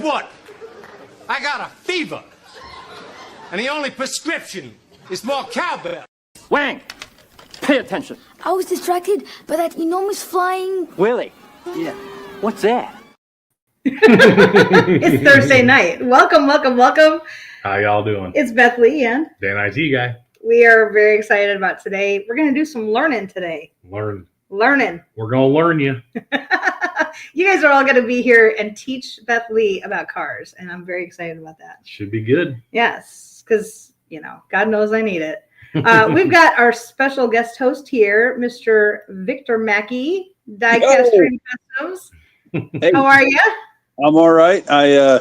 what? I got a fever. And the only prescription is more cowbell. Wang! Pay attention. I was distracted by that enormous flying... Willie. Yeah. What's that? It's Thursday night. Welcome. How y'all doing? It's Beth Lee and Dan IT guy. We are very excited about today. We're going to do some learning today. Learning. We're going to learn you. You guys are all going to be here and teach Beth Lee about cars, and I'm very excited about that. Should be good. Yes, because, God knows I need it. We've got our special guest host here, Mr. Victor Mackey, Diecast Trading Customs. Hey, how are you? I'm all right. I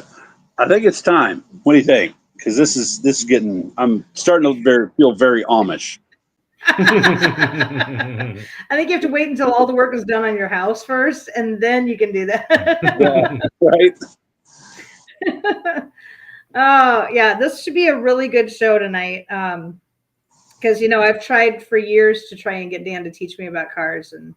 think it's time. What do you think? Because this is getting. I'm starting to feel very Amish. I think you have to wait until all the work is done on your house first, and then you can do that. Yeah, right. Oh yeah, this should be a really good show tonight. Because I've tried for years to try and get Dan to teach me about cars, and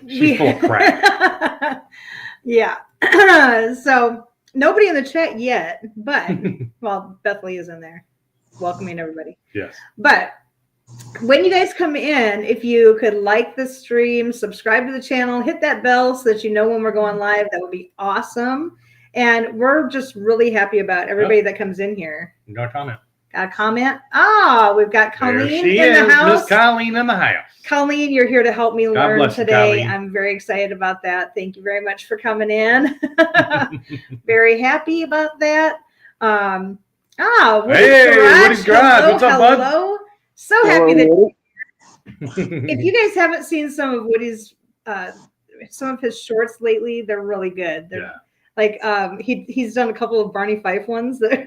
She's full of crap. Yeah. So nobody in the chat yet, but well, Beth Lee is in there, welcoming everybody. Yes. But when you guys come in, if you could like the stream, subscribe to the channel, hit that bell so that you know when we're going live, that would be awesome. And we're just really happy about everybody that comes in here. No comment. Got a comment? We've got Colleen in the house. Miss Colleen in the house. Colleen, you're here to help me learn bless you, today. Colleen. I'm very excited about that. Thank you very much for coming in. Very happy about that. Woody's Woody's Garage. What's up, bud? Hello. So happy that if you guys haven't seen some of Woody's some of his shorts lately, they're really good. They're like he's done a couple of Barney Fife ones that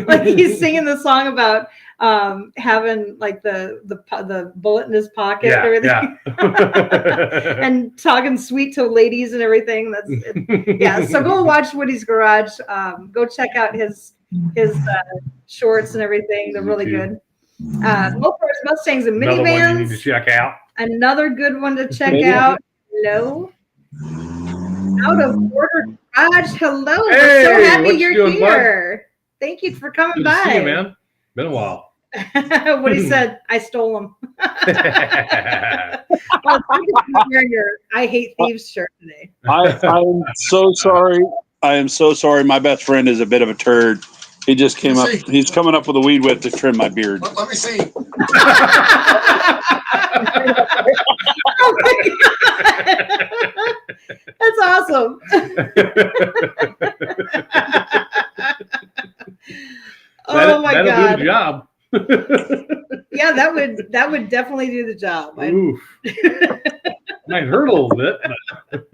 like he's singing the song about having like the bullet in his pocket and everything. And talking sweet to ladies and everything. So go watch Woody's Garage. Go check out his shorts and everything. They're really good. Mopars, Mustangs, and Another minivans. one you need to check out. Another good one to check out. Hello. Out of Order Garage. Hello. We're so happy you're doing, here. Bud? Thank you for coming Good by. to see you, man. Been a while. What he said, I stole them. Well, thank you for wearing your I Hate Thieves shirt today. I'm so sorry. I am so sorry. My best friend is a bit of a turd. He just came up. He's coming up with a weed whip to trim my beard. Let me see. Oh my God. That's awesome. Oh my that'll God. do the job. Yeah, that would definitely do the job. Oof. Might hurt a little bit. But...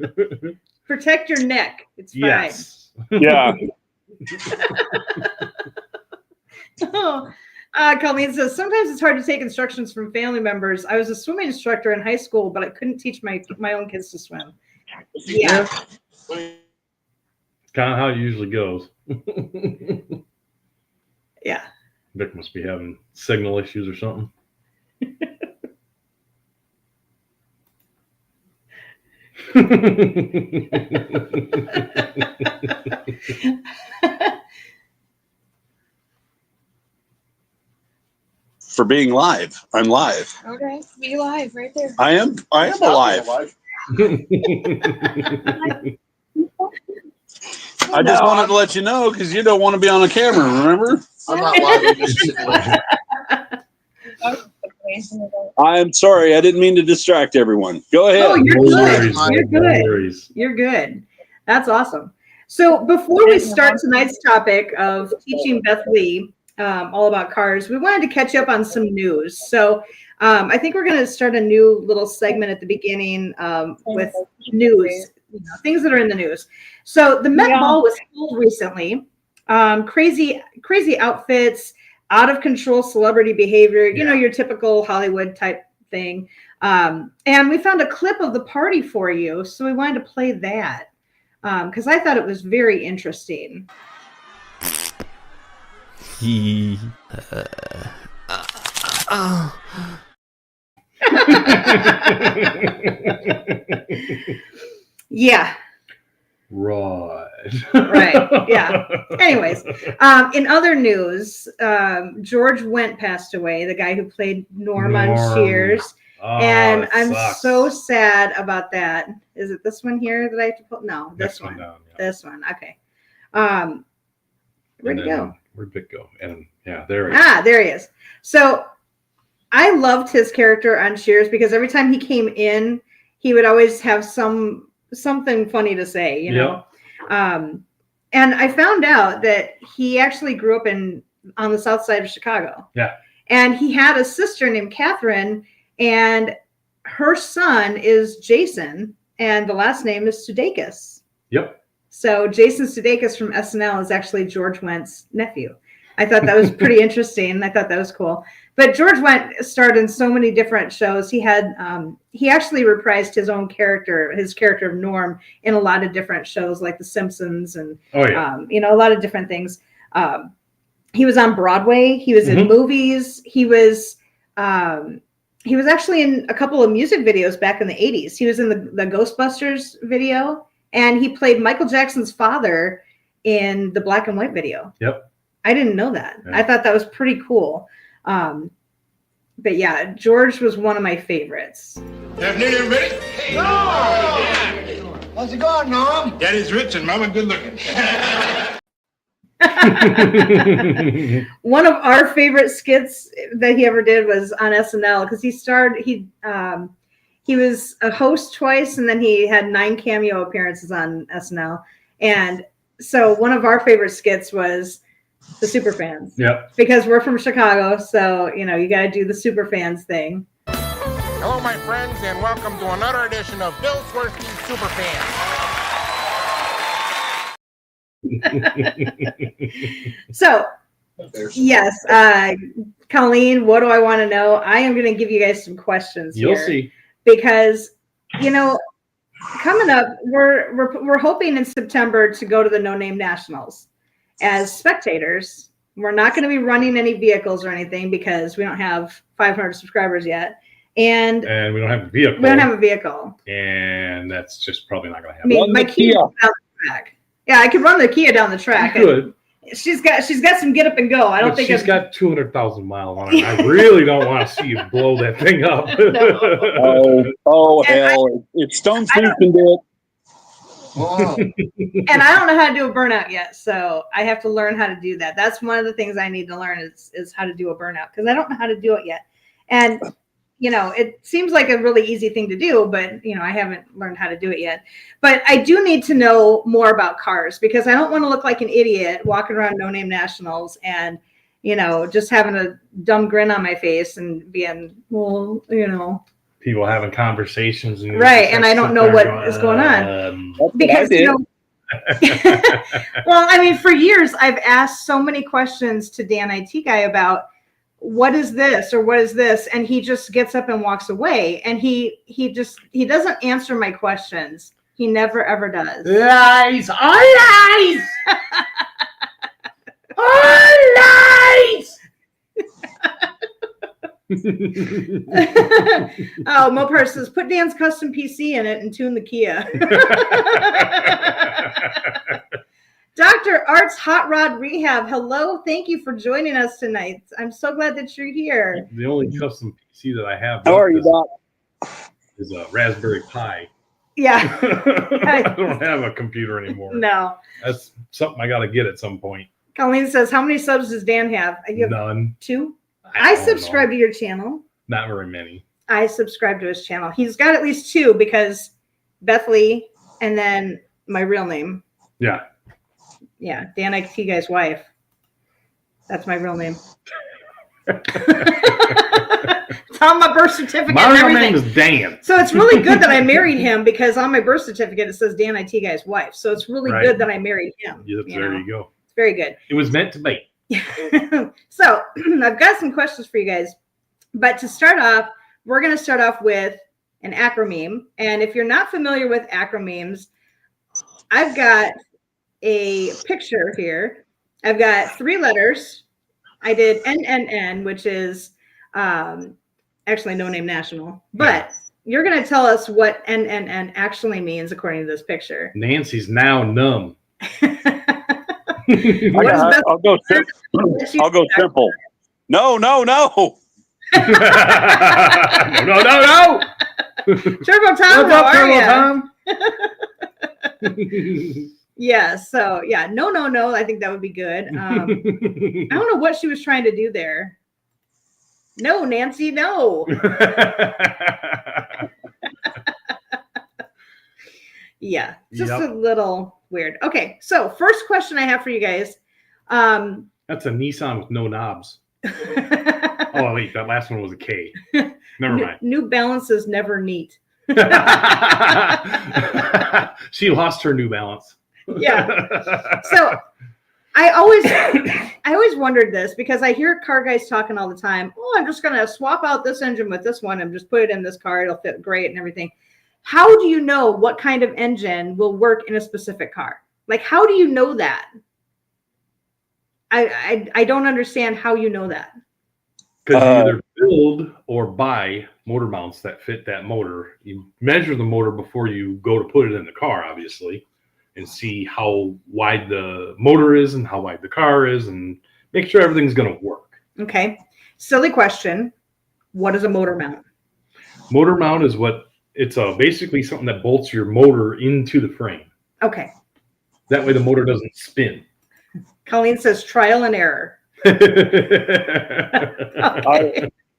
Protect your neck. It's fine. Yes. Yeah. Colleen says, sometimes it's hard to take instructions from family members. I was a swimming instructor in high school, but I couldn't teach my own kids to swim. Yeah. Kind of how it usually goes. Yeah. Vic must be having signal issues or something. For being live. I'm live. Okay, be live right there. I am alive. I just wanted to let you know because you don't want to be on the camera, remember? I'm not live. I'm just sitting there. I'm sorry. I didn't mean to distract everyone. Go ahead. Oh, you're No good. worries, You're no good. worries. You're good. That's awesome. So before we start tonight's topic of teaching Beth Lee all about cars, we wanted to catch up on some news. So I think we're going to start a new little segment at the beginning with news, things that are in the news. So the Met Ball was held recently. Crazy outfits, out of control celebrity behavior, your typical Hollywood type thing. And we found a clip of the party for you. So we wanted to play that because I thought it was very interesting. Yeah. Right. Right. Yeah. Anyways, in other news, George Wendt passed away, the guy who played Norm on Cheers. Oh, And that I'm sucks. so sad about that. Is it this one here that I have to put? No, this Next one. down, yeah. This one. Okay. Where'd he go? Where'd Vic go? And yeah, there he is. Ah, there he is. So I loved his character on Cheers because every time he came in, he would always have something funny to say, you know. And I found out that he actually grew up on the south side of Chicago. Yeah. And he had a sister named Catherine, and her son is Jason, and the last name is Sudeikis. Yep. So Jason Sudeikis from SNL is actually George Wendt's nephew. I thought that was pretty interesting. I thought that was cool. But George Wendt starred in so many different shows. He had he actually reprised his own character, his character of Norm, in a lot of different shows like The Simpsons and you know, a lot of different things. He was on Broadway. He was in movies. He was actually in a couple of music videos back in the 80s. He was in the Ghostbusters video, and he played Michael Jackson's father in the black and white video. Yep. I didn't know that. Yeah. I thought that was pretty cool. But yeah, George was one of my favorites. Afternoon, everybody. Hey, how's it going, Norm? Daddy's rich and Mama good looking. One of our favorite skits that he ever did was on SNL because he was a host twice, and then he had 9 cameo appearances on SNL. And so one of our favorite skits was the Superfans. Yep. Because we're from Chicago, so you know you got to do the Superfans thing. Hello, my friends, and welcome to another edition of Bill Swirsky's Superfans. So, yes, Colleen, what do I want to know? I am going to give you guys some questions. You'll here see. because you know, coming up, we're hoping in September to go to the No Name Nationals as spectators. We're not going to be running any vehicles or anything because we don't have 500 subscribers yet. And we don't have a vehicle. We don't have a vehicle. And that's just probably not going to I happen. mean, my Kia down the track. Yeah, I could run the Kia down the track. You could. She's got some get up and go. I don't think she's got 200,000 miles on it. I really don't want to see you blow that thing up. Hell! If Stone Street can do it. Wow. And I don't know how to do a burnout yet, so I have to learn how to do that. That's one of the things I need to learn is how to do a burnout because I don't know how to do it yet. And you know, it seems like a really easy thing to do, but you know, I haven't learned how to do it yet. But I do need to know more about cars because I don't want to look like an idiot walking around No Name Nationals and, you know, just having a dumb grin on my face and being, well, you know, people having conversations and right, and I don't know what is going on because you know. Well, I mean, for years I've asked so many questions to Dan IT Guy about what is this or what is this, and he just gets up and walks away, and he doesn't answer my questions. He never ever does. Lies! All lies! All lies! Oh, Mopar says, put Dan's custom PC in it and tune the Kia. Dr. Arts Hot Rod Rehab, hello. Thank you for joining us tonight. I'm so glad that you're here. The only custom PC that I have How are you, Doc? is a Raspberry Pi. Yeah. I don't have a computer anymore. No. That's something I got to get at some point. Colleen says, how many subs does Dan have? You have None. 2? I I subscribe to your channel. Not very many. I subscribe to his channel. He's got at least 2 because Beth Lee and then my real name. Yeah. Yeah, Dan IT Guy's wife. That's my real name. It's on my birth certificate. My and real everything. name is Dan. So it's really good that I married him because on my birth certificate it says Dan IT Guy's wife. So it's really good that I married him. Yes, there you go. It's very good. It was meant to be. So I've got some questions for you guys. But to start off, we're going to start off with an acromeme. And if you're not familiar with acromemes, I've got a picture here. I've got 3 letters. I did NNN, which is actually No Name National, but you're going to tell us what NNN actually means according to this picture. Nancy's now numb. I'll go simple. No. No. Turbo Tom, how are you? Yeah, so yeah, no. I think that would be good. I don't know what she was trying to do there. No, Nancy, no. Yeah, just a little weird. Okay, so first question I have for you guys. That's a Nissan with no knobs. Oh, wait, that last one was a K. Never mind. New Balance is never neat. She lost her New Balance. Yeah. So I always wondered this because I hear car guys talking all the time. Oh, I'm just going to swap out this engine with this one and just put it in this car. It'll fit great and everything. How do you know what kind of engine will work in a specific car? Like, how do you know that? I don't understand how you know that. Because you either build or buy motor mounts that fit that motor. You measure the motor before you go to put it in the car, obviously, and see how wide the motor is and how wide the car is and make sure everything's going to work. Okay. Silly question. What is a motor mount? Motor mount is it's basically something that bolts your motor into the frame. Okay. That way the motor doesn't spin. Colleen says trial and error. Okay.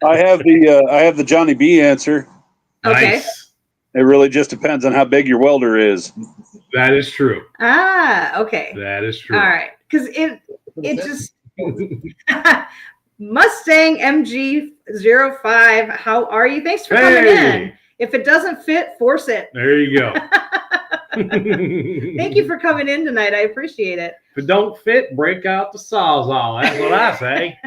I have the Johnny B answer. Okay. Nice. It really just depends on how big your welder is. That is true. Okay. That is true. All right. Because it just Mustang MG05. How are you? Thanks for coming in. If it doesn't fit, force it. There you go. Thank you for coming in tonight. I appreciate it. If it don't fit, break out the Sawzall. That's what I say.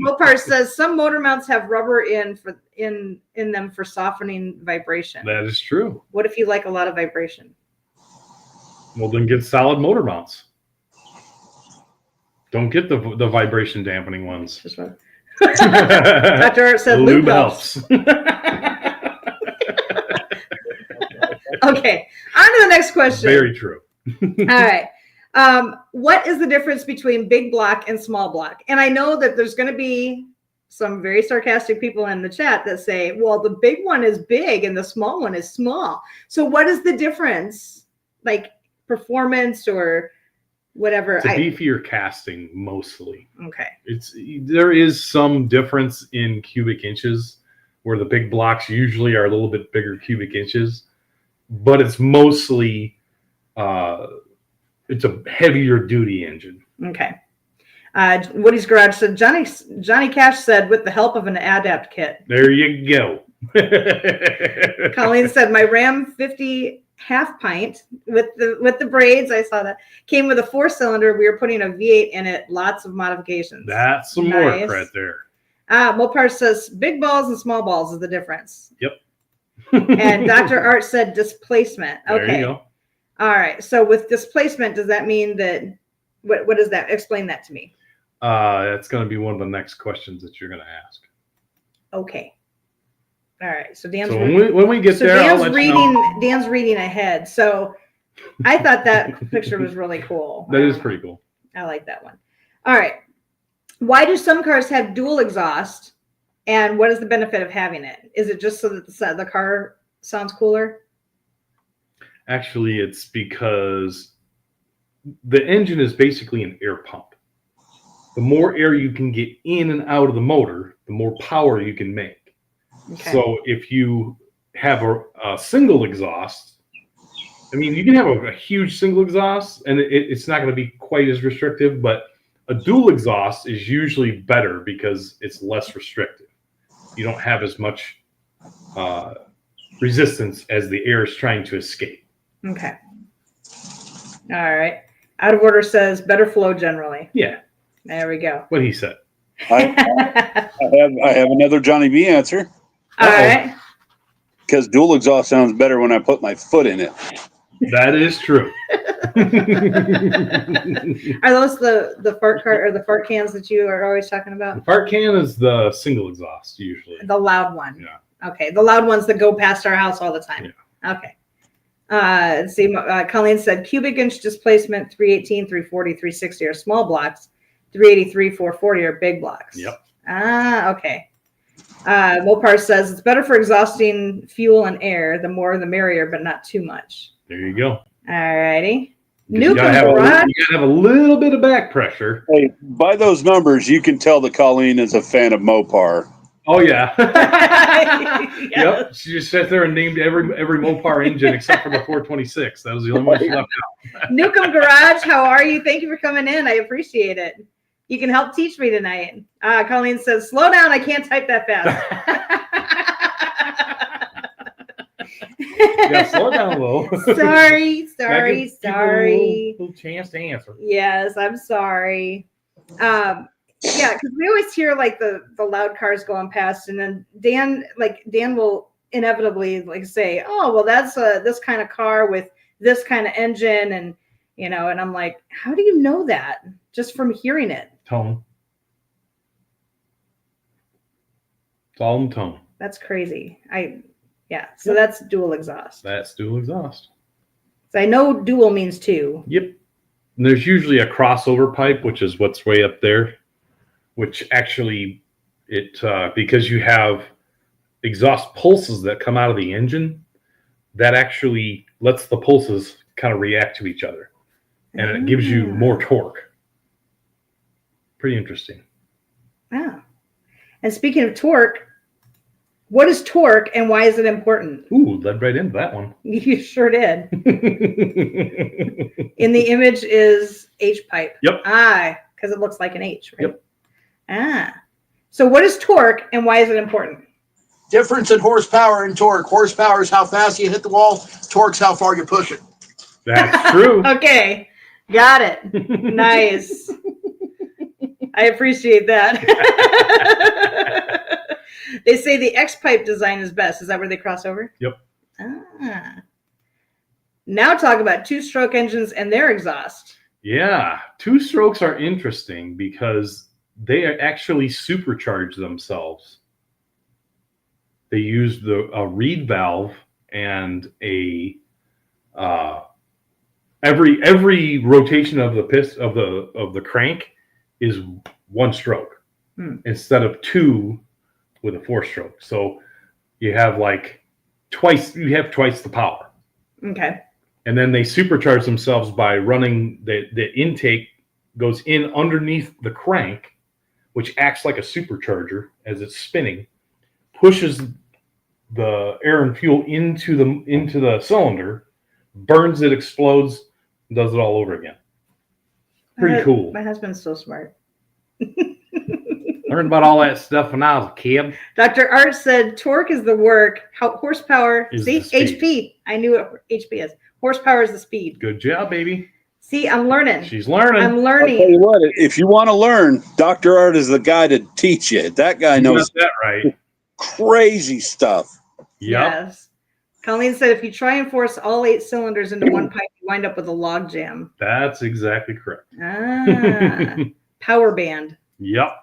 Mopar says some motor mounts have rubber in them for softening vibration. That is true. What if you like a lot of vibration? Well, then get solid motor mounts. Don't get the vibration dampening ones. Just one. Dr. Art said lube helps. Okay, on to the next question. Very true. All right. What is the difference between big block and small block? And I know that there's going to be some very sarcastic people in the chat that say, well, the big one is big and the small one is small. So what is the difference? Like performance or whatever? It's a beefier casting mostly. Okay. There is some difference in cubic inches where the big blocks usually are a little bit bigger cubic inches, but it's mostly it's a heavier duty engine. Okay. Woody's Garage said, Johnny Cash said, with the help of an adapt kit. There you go. Colleen said, my Ram 50 half pint with the braids, I saw that, came with a 4-cylinder. We were putting a V8 in it. Lots of modifications. That's some work right there. Mopar says, big balls and small balls is the difference. Yep. And Dr. Art said displacement. Okay. There you go. All right. So with displacement, does that mean that, what is that? Explain that to me. That's going to be one of the next questions that you're going to ask. Okay. All right. So Dan's when we get there, Dan's I'll let you know. Dan's reading ahead. So I thought that picture was really cool. That is pretty cool. I like that one. All right. Why do some cars have dual exhaust? And what is the benefit of having it? Is it just so that the car sounds cooler? Actually, it's because the engine is basically an air pump. The more air you can get in and out of the motor, the more power you can make. Okay. So if you have a single exhaust, I mean, you can have a huge single exhaust, and it's not going to be quite as restrictive, but a dual exhaust is usually better because it's less restrictive. You don't have as much resistance as the air is trying to escape. Okay. All right. Out of Order says better flow generally. Yeah. There we go. What he said. I have another Johnny B answer. All right. Because dual exhaust sounds better when I put my foot in it. That is true. Are those the fart cart or the fart cans that you are always talking The about? fart can is the single exhaust usually. The loud one. Yeah. Okay, the loud ones that go past our house all the time. Yeah. Okay. Let's see. Colleen said cubic inch displacement 318, 340, 360 are small blocks. 383, 440 are big blocks. Yep. Okay. Mopar says it's better for exhausting fuel and air. The more the merrier, but not too much. There you go. All righty. You gotta have a little bit of back pressure. Hey, by those numbers, you can tell that Colleen is a fan of Mopar. Oh yeah. Yes. Yep. She just sat there and named every Mopar engine except for the 426. That was the only one she left out. Newcomb Garage, how are you? Thank you for coming in. I appreciate it. You can help teach me tonight. Colleen says, slow down. I can't type that fast. Yeah, slow down a little. Sorry. Give a little chance to answer. Yes, I'm sorry. Yeah, because we always hear like the loud cars going past, and then Dan will inevitably like say, "Oh, well, that's this kind of car with this kind of engine," and and I'm like, "How do you know that? Just from hearing it?" Tone. It's all in tone. That's crazy. So that's dual exhaust. That's dual exhaust. So I know dual means two. Yep. And there's usually a crossover pipe, which is what's way up there, which actually because you have exhaust pulses that come out of the engine, that actually lets the pulses kind of react to each other, and it gives you more torque. Pretty interesting. Wow. And speaking of torque, what is torque and why is it important? Ooh, led right into that one. You sure did. In the image is H pipe. Yep. Because it looks like an H, right? Yep. So what is torque and why is it important? Difference in horsepower and torque. Horsepower is how fast you hit the wall. Torque's how far you push it. That's true. Okay. Got it. Nice. I appreciate that. They say the X-pipe design is best. Is that where they cross over? Yep. Now talk about two-stroke engines and their exhaust. Yeah. Two strokes are interesting because they actually supercharge themselves. They use a reed valve and every rotation of the of the crank is one stroke instead of two with a four-stroke. So you have twice the power. Okay. And then they supercharge themselves by running the intake goes in underneath the crank, which acts like a supercharger as it's spinning, pushes the air and fuel into the cylinder, burns it, explodes, and does it all over again. Pretty cool. My husband's so smart. Learned about all that stuff when I was a kid. Dr. Art said torque is the work. Horsepower. Is See, the speed. HP. I knew what HP is. Horsepower is the speed. Good job, baby. See, I'm learning. She's learning. I'm I'll learning. tell you what, if you want to learn, Dr. Art is the guy to teach you. That guy You knows got that right. crazy stuff. Yep. Yes. Colleen said if you try and force all 8 cylinders into one pipe, you wind up with a log jam. That's exactly correct. Power band. Yep.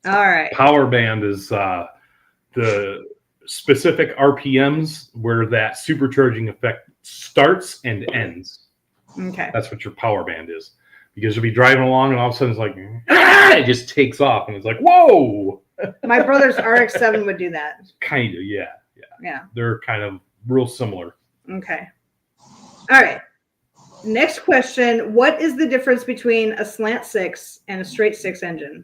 All right. Power band is the specific RPMs where that supercharging effect starts and ends. Okay. That's what your power band is. Because you'll be driving along and all of a sudden it's like, it just takes off and it's like, whoa. My brother's RX-7 would do that. Kind of, yeah. Yeah. They're kind of real similar. Okay. All right. Next question. What is the difference between a slant 6 and a straight 6 engine?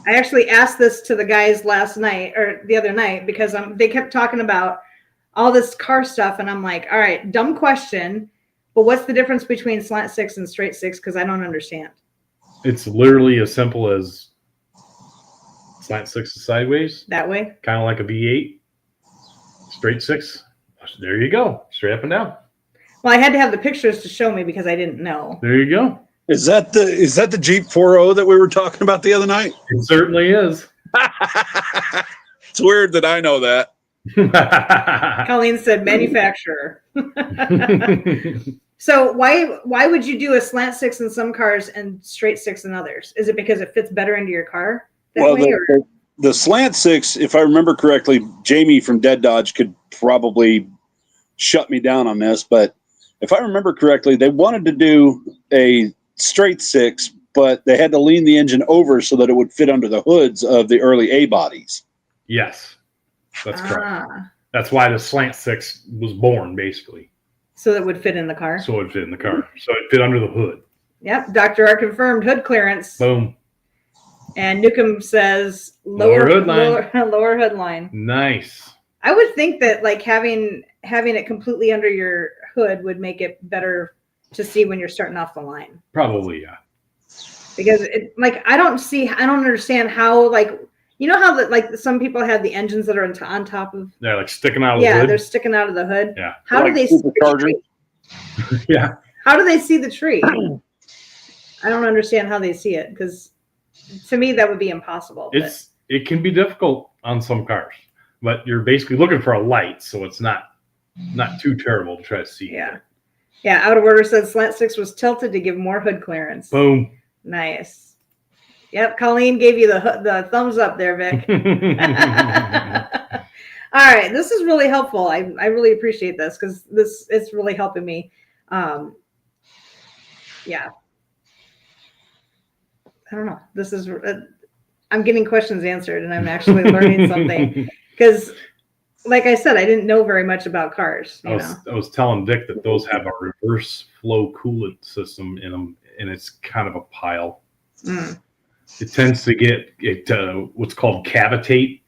I actually asked this to the guys last night or the other night because they kept talking about all this car stuff. And I'm like, all right, dumb question. But what's the difference between slant 6 and straight 6? Because I don't understand. It's literally as simple as slant 6 is sideways. That way? Kind of like a V8. Straight 6. There you go. Straight up and down. Well, I had to have the pictures to show me because I didn't know. There you go. Is that the Jeep 4.0 that we were talking about the other night? It certainly is. It's weird that I know that. Colleen said manufacturer. So why would you do a slant six in some cars and straight six in others? Is it because it fits better into your car that way? The slant six, if I remember correctly, Jamie from Dead Dodge could probably shut me down on this, but if I remember correctly, they wanted to do a straight six, but they had to lean the engine over so that it would fit under the hoods of the early A bodies. Yes, that's correct. That's why the slant six was born, basically. So that would fit in the car? So it would fit in the car. So it fit under the hood. Yep. Dr. R confirmed hood clearance. Boom. And Newcomb says lower hood line. Lower hood line. Nice. I would think that like having it completely under your hood would make it better to see when you're starting off the line. Probably, yeah. Because I don't understand how, like, you know how some people have the engines that are on top of. They're like sticking out of the hood. Yeah, they're sticking out of the hood. Yeah. How do they see the tree? Yeah. How do they see the tree? I don't understand how they see it, because to me that would be impossible. It can be difficult on some cars, but you're basically looking for a light, so it's not too terrible to try to see. Yeah. Yeah, Out of Order says slant six was tilted to give more hood clearance. Boom. Nice. Yep, Colleen gave you the thumbs up there, Vic. All right, this is really helpful. I really appreciate this because it's really helping me. Yeah. I don't know. This is I'm getting questions answered, and I'm actually learning something because, like I said, I didn't know very much about cars. I was telling Vic that those have a reverse flow coolant system in them, and it's kind of a pile. Mm. It tends to get what's called cavitate.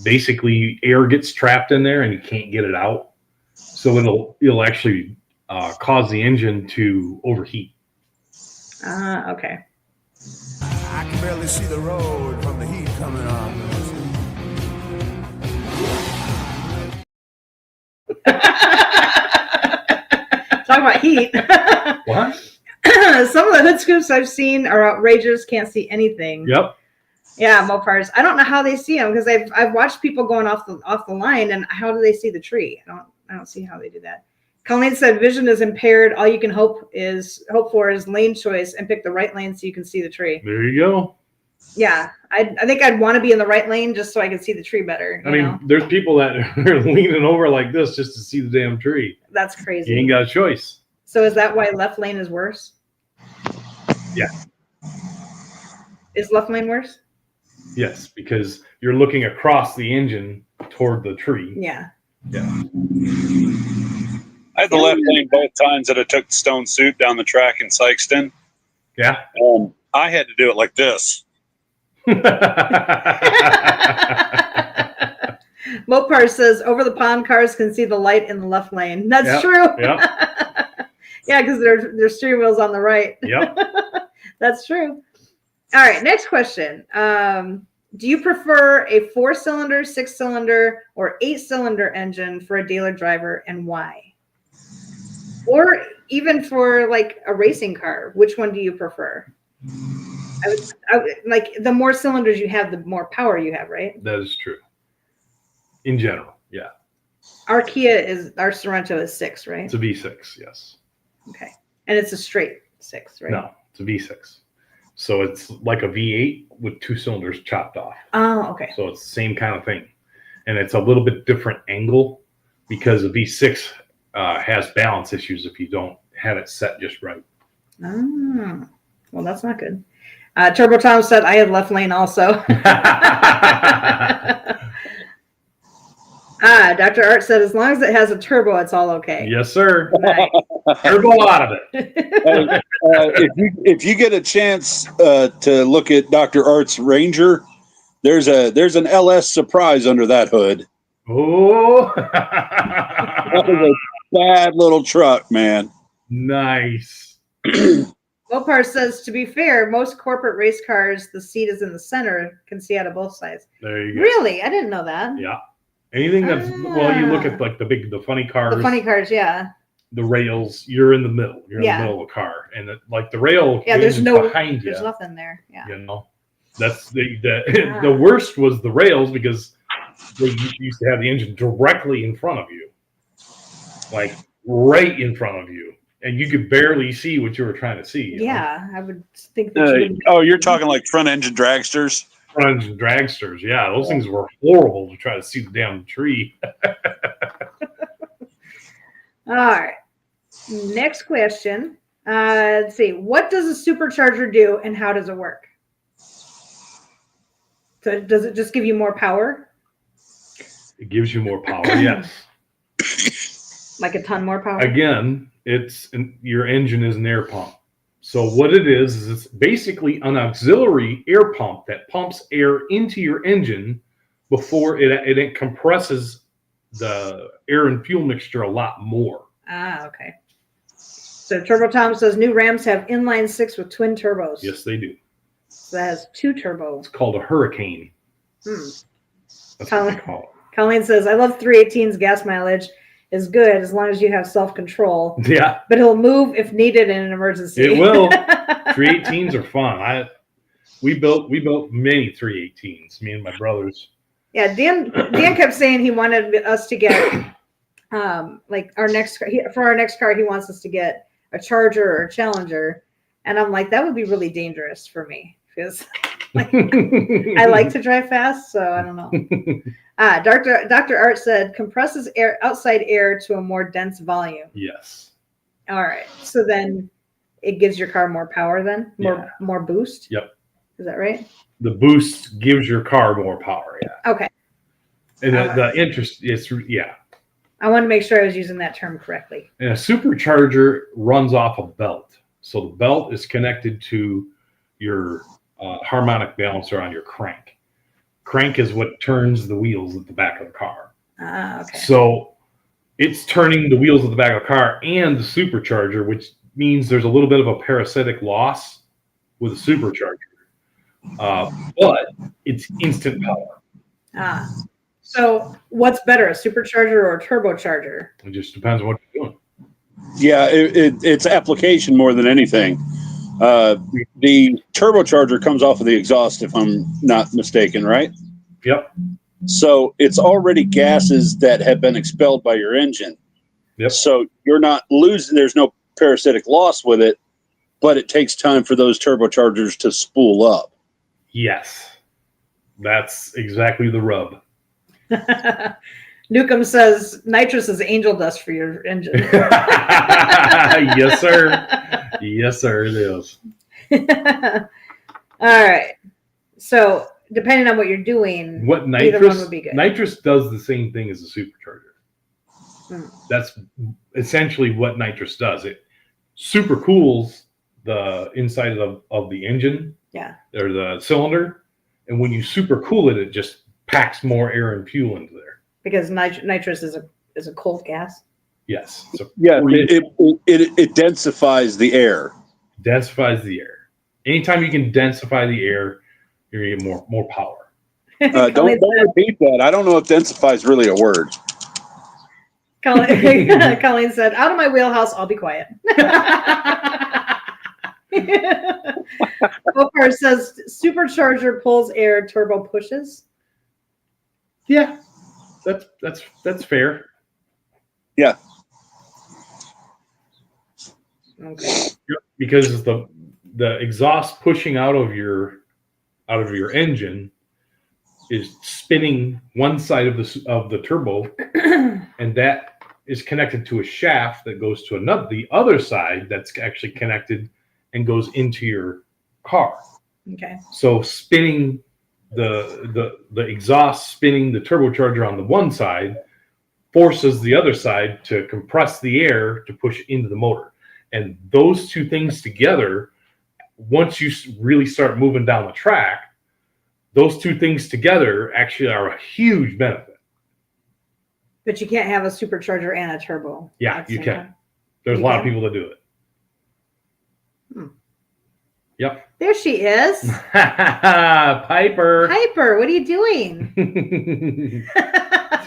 Basically, air gets trapped in there, and you can't get it out. So it'll actually cause the engine to overheat. Okay. I can barely see the road from the heat coming on. Talk about heat. What? Some of the hood scoops I've seen are outrageous. Can't see anything. Yep. Yeah, Mopars. I don't know how they see them because I've watched people going off the line, and how do they see the tree? I don't see how they do that. Colleen said vision is impaired. All you can hope for is lane choice and pick the right lane so you can see the tree. There you go. Yeah, I think I'd want to be in the right lane just so I can see the tree better. I mean, there's people that are leaning over like this just to see the damn tree. That's crazy. You ain't got a choice. So is that why left lane is worse? Yeah. Is left lane worse? Yes, because you're looking across the engine toward the tree. Yeah. Yeah. I had the left lane both times that I took the stone suit down the track in Sykeston. Yeah. I had to do it like this. Mopar says over the pond cars can see the light in the left lane. That's true. Yep. Yeah, because their steering wheel's on the right. Yep. That's true. All right, next question. Do you prefer a 4-cylinder, 6-cylinder, or 8-cylinder engine for a daily driver, and why? Or even for like a racing car, which one do you prefer? I would like the more cylinders you have, the more power you have, right? That is true. In general, yeah. Our Sorento is 6, right? It's a V6, yes. Okay, and it's a straight 6, right? No, it's a V6. So it's like a V8 with 2 cylinders chopped off. Oh, okay. So it's the same kind of thing. And it's a little bit different angle because a V6 has balance issues if you don't have it set just right. Oh, well, that's not good. Turbo Tom said I had left lane also. Dr. Art said as long as it has a turbo, it's all okay. Yes, sir. Nice. Turbo out of it. If you get a chance to look at Dr. Art's Ranger, there's an LS surprise under that hood. Oh, that is a bad little truck, man. Nice. Mopar says, to be fair, most corporate race cars, the seat is in the center, can see out of both sides. There you go. Really? I didn't know that. Yeah. Anything that's, well, you look at like the funny cars. The funny cars, yeah. The rails, you're in the middle. You're in the middle of the car. And like the rail there's behind you. There's nothing there. Yeah. You know, that's the worst was the rails because they used to have the engine directly in front of you, like right in front of you, and you could barely see what you were trying to see. Yeah, I would think that you're talking like front engine dragsters? Front engine dragsters, yeah. Those things were horrible to try to see the damn tree. All right. Next question. Let's see. What does a supercharger do and how does it work? So does it just give you more power? It gives you more power, yes. Like a ton more power? Again, your engine is an air pump. So what it is it's basically an auxiliary air pump that pumps air into your engine before it compresses the air and fuel mixture a lot more. Ah, okay. So Turbo Tom says new Rams have inline six with twin turbos. Yes, they do. So that has two turbos. It's called a Hurricane. That's what they call it. Colleen says, I love 318's gas mileage is good as long as you have self-control. Yeah. But he'll move if needed in an emergency. It will. 318s are fun. We built many 318s, me and my brothers. Yeah, Dan kept saying he wanted us to get like our next for our next car, he wants us to get a Charger or a Challenger. And I'm like, that would be really dangerous for me because like, I like to drive fast, so I don't know. Dr. Art said compresses outside air to a more dense volume. Yes. All right. So then it gives your car more power then? More boost? Yep. Is that right? The boost gives your car more power, yeah. Okay. And the interest is, yeah. I want to make sure I was using that term correctly. And a supercharger runs off a belt. So the belt is connected to your harmonic balancer on your crank. Crank is what turns the wheels at the back of the car. Ah, okay. So it's turning the wheels at the back of the car and the supercharger, which means there's a little bit of a parasitic loss with a supercharger. But it's instant power. Ah. So what's better, a supercharger or a turbocharger? It just depends on what you're doing. Yeah, it's application more than anything. The turbocharger comes off of the exhaust, if I'm not mistaken, right? Yep. So it's already gases that have been expelled by your engine. Yep. So you're not losing, there's no parasitic loss with it, but it takes time for those turbochargers to spool up. Yes. That's exactly the rub. Newcomb says nitrous is angel dust for your engine. Yes, sir. Yes, sir, it is. All right. So depending on what you're doing, either one would be good. Nitrous does the same thing as a supercharger. That's essentially what nitrous does. It super cools the inside of the engine, or the cylinder, and when you super cool it, it just packs more air and fuel into there. Because nitrous is a cold gas. Yes. So it densifies the air. Densifies the air. Anytime you can densify the air, you're gonna get more power. Don't repeat that. I don't know if densify is really a word. Colleen said, out of my wheelhouse, I'll be quiet. Opar says, supercharger pulls air, turbo pushes. Yeah, that's fair. Yeah. Okay. Because the exhaust pushing out of your engine is spinning one side of the turbo, and that is connected to a shaft that goes to the other side that's actually connected and goes into your car. Okay. So spinning the exhaust, spinning the turbocharger on the one side forces the other side to compress the air to push into the motor. And those two things together, once you really start moving down the track, those two things together actually are a huge benefit. But you can't have a supercharger and a turbo. Yeah, you can. There's a lot of people that do it. Yep. There she is. Piper. Piper, what are you doing?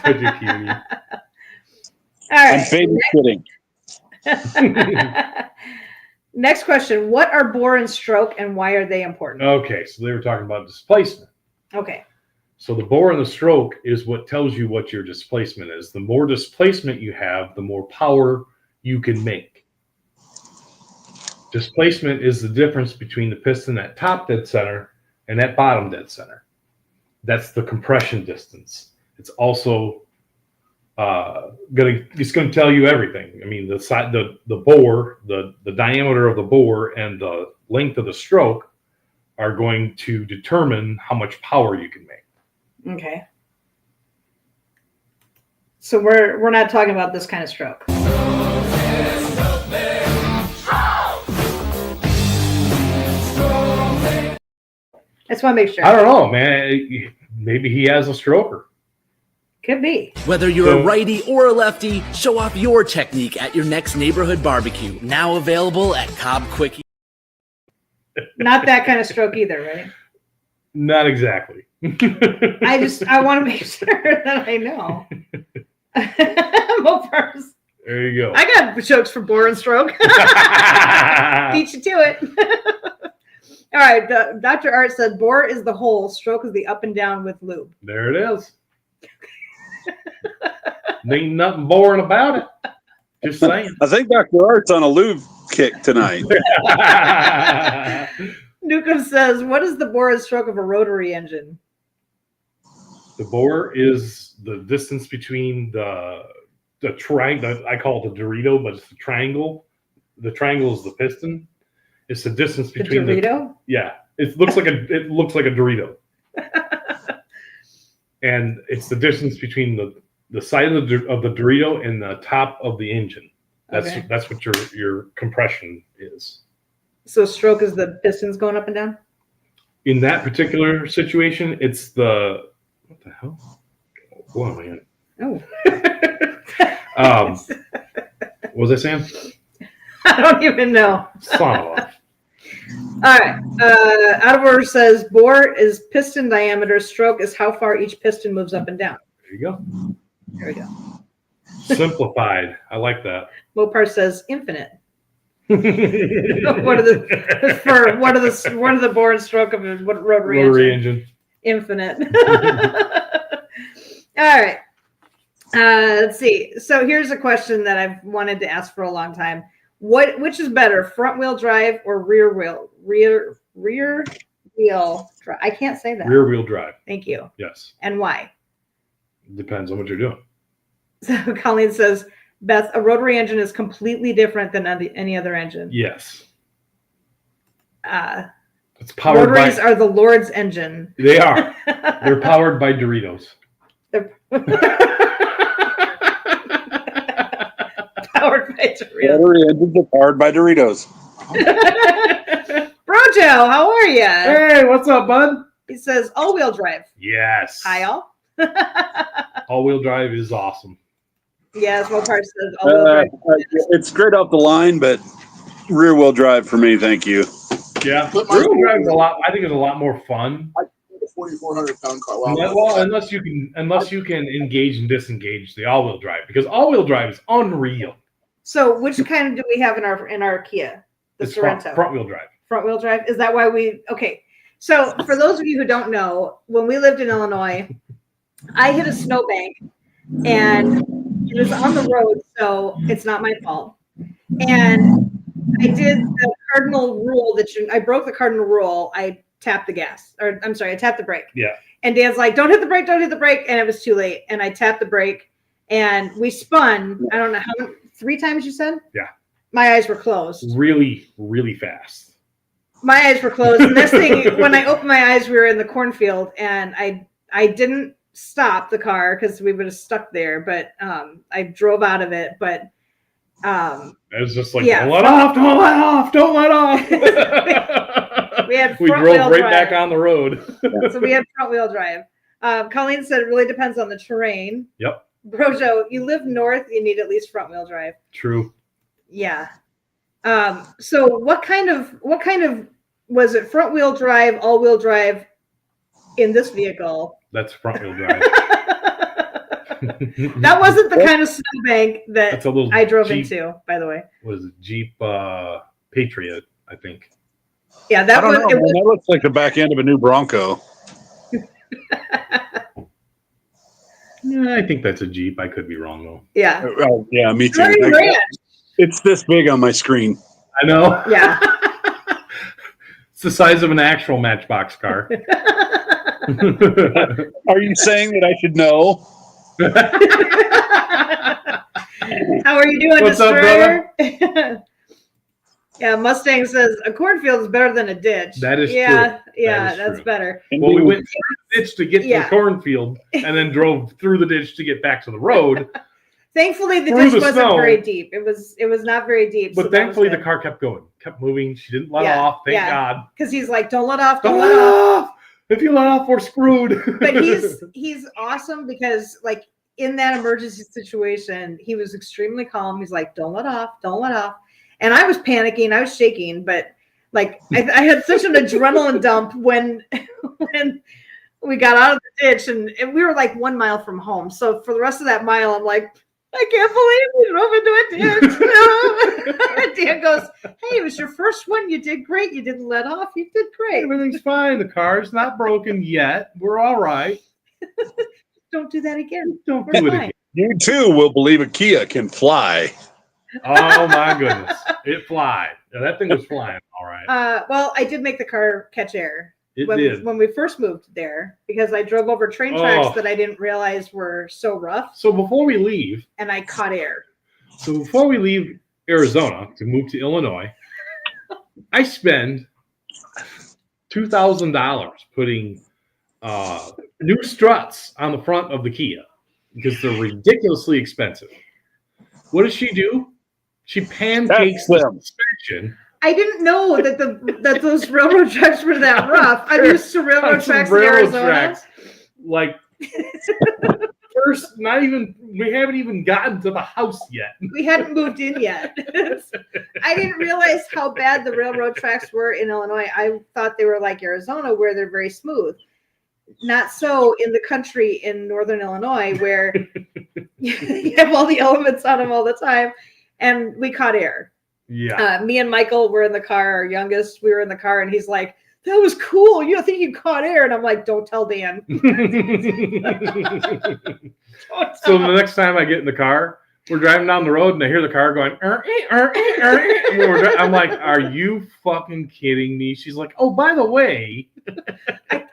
Such a cutie. All right. I'm babysitting. Next question. What are bore and stroke and why are they important? Okay, so they were talking about displacement. Okay. So the bore and the stroke is what tells you what your displacement is. The more displacement you have, the more power you can make. Displacement is the difference between the piston at top dead center and at bottom dead center. That's the compression distance. It's also gonna tell you everything. I mean, the bore, the diameter of the bore and the length of the stroke are going to determine how much power you can make. Okay. So we're not talking about this kind of stroke. I just want to make sure. I don't know, man. Maybe he has a stroker. Could be. Whether you're a righty or a lefty, show off your technique at your next neighborhood barbecue. Now available at Cobb Quickie. Not that kind of stroke either, right? Not exactly. I want to make sure that I know. Mopars. There you go. I got jokes for bore and stroke. Beat you to it. All right. Dr. Art said bore is the hole, stroke is the up and down with lube. There it is. Ain't nothing boring about it. Just saying. I think Dr. Art's on a lube kick tonight. Newcomb says, what is the bore and stroke of a rotary engine? The bore is the distance between the triangle. I call it the Dorito, but it's the triangle. The triangle is the piston. It's the distance between the Dorito. Yeah, it looks like a Dorito, and it's the distance between the side of the Dorito and the top of the engine. That's what your compression is. So stroke is the pistons going up and down? In that particular situation, it's the what the hell? What am I in? What was I saying? I don't even know. Son of a. All right. Out of order says bore is piston diameter, stroke is how far each piston moves up and down. There you go. There we go. Simplified. I like that. Mopar says infinite. What are the bore and stroke of a rotary engine? Infinite. All right. Let's see. So here's a question that I've wanted to ask for a long time. Which is better, front wheel drive or rear wheel drive? I can't say that. Rear wheel drive. Thank you. Yes. And why? Depends on what you're doing. So Colleen says, Beth, a rotary engine is completely different than any other engine. Yes. It's powered rotaries are the Lord's engine. They are. They're powered by Doritos. They're powered by Doritos. Rotary engines are powered by Doritos. Brojo, how are you? Hey, what's up, bud? He says all-wheel drive. Yes. Hi, all. All-wheel drive is awesome. Yes, Mopar says all-wheel drive. It's straight off the line, but rear-wheel drive for me, thank you. Yeah, rear-wheel drive is I think it's a lot more fun. A 4,400-pound car. Wow. Well, unless you can engage and disengage the all-wheel drive, because all-wheel drive is unreal. So, which kind do we have in our Kia? The Sorento. Front-wheel drive. Front-wheel drive. Is that why we? Okay. So, for those of you who don't know, when we lived in Illinois, I hit a snowbank, and it was on the road, so it's not my fault. And I did the cardinal rule I broke the cardinal rule. I tapped the gas, or I'm sorry, I tapped the brake. Yeah. And Dan's like, don't hit the brake, and it was too late. And I tapped the brake, and we spun. I don't know how many, 3 times you said? Yeah. My eyes were closed. Really, really fast. My eyes were closed. The next thing, when I opened my eyes, we were in the cornfield, and I didn't stop the car because we would have stuck there, but I drove out of it. But it was just like, yeah, don't let off. we drove right back on the road. So we had front wheel drive. Colleen said it really depends on the terrain. Yep. Brojo, you live north, you need at least front wheel drive. True. Yeah. So what kind of was it, front wheel drive, all wheel drive in this vehicle? That's front wheel drive. That wasn't the kind of snowbank that I drove into, by the way. Was it Jeep Patriot, I think. Yeah, that looks like the back end of a new Bronco. Yeah, I think that's a Jeep. I could be wrong though. Yeah. Oh, yeah, me too. Very ranch. It's this big on my screen. I know. Yeah. It's the size of an actual Matchbox car. Are you saying that I should know? How are you doing, What's up, Destroyer? Yeah, Mustang says a cornfield is better than a ditch. That is yeah, true. Yeah, That is that's true. better. Well, we went through the ditch to get to Yeah. the cornfield, and then drove through the ditch to get back to the road. Thankfully, the Through ditch the wasn't snow. very deep. It was not very deep. But thankfully, the car kept going, kept moving. She didn't let off. Thank God. Because he's like, don't let off, Don't don't let let off. off. If you let off, we're screwed. But he's awesome because like in that emergency situation, he was extremely calm. He's like, don't let off, don't let off. And I was panicking, I was shaking, but like I had such an adrenaline dump when we got out of the ditch and we were like 1 mile from home. So for the rest of that mile, I'm like, I can't believe we drove into a ditch. Dan goes, hey, it was your first one. You did great. You didn't let off. You did great. Everything's fine. The car's not broken yet. We're all right. Don't do that again. Don't We're do it fine. again. You too will believe a Kia can fly. Oh my goodness. It flied. Yeah, that thing was flying all right. Well, I did make the car catch air. It did. When we first moved there, because I drove over train tracks that I didn't realize were so rough, So before we leave, and I caught air. Arizona to move to Illinois, I spend $2,000 putting new struts on the front of the Kia because they're ridiculously expensive. What does she do? She pancakes the suspension. I didn't know that those railroad tracks were that rough. I'm used to railroad tracks in Arizona. Like first, we haven't even gotten to the house yet. We hadn't moved in yet. I didn't realize how bad the railroad tracks were in Illinois. I thought they were like Arizona, where they're very smooth. Not so in the country in northern Illinois, where you have all the elements on them all the time. And we caught air. Yeah. Me and Michael were in the car, our youngest. We were in the car, and he's like, that was cool. You think you caught air? And I'm like, don't tell Dan. So the next time I get in the car, we're driving down the road, and I hear the car going, I'm like, are you fucking kidding me? She's like, oh, by the way.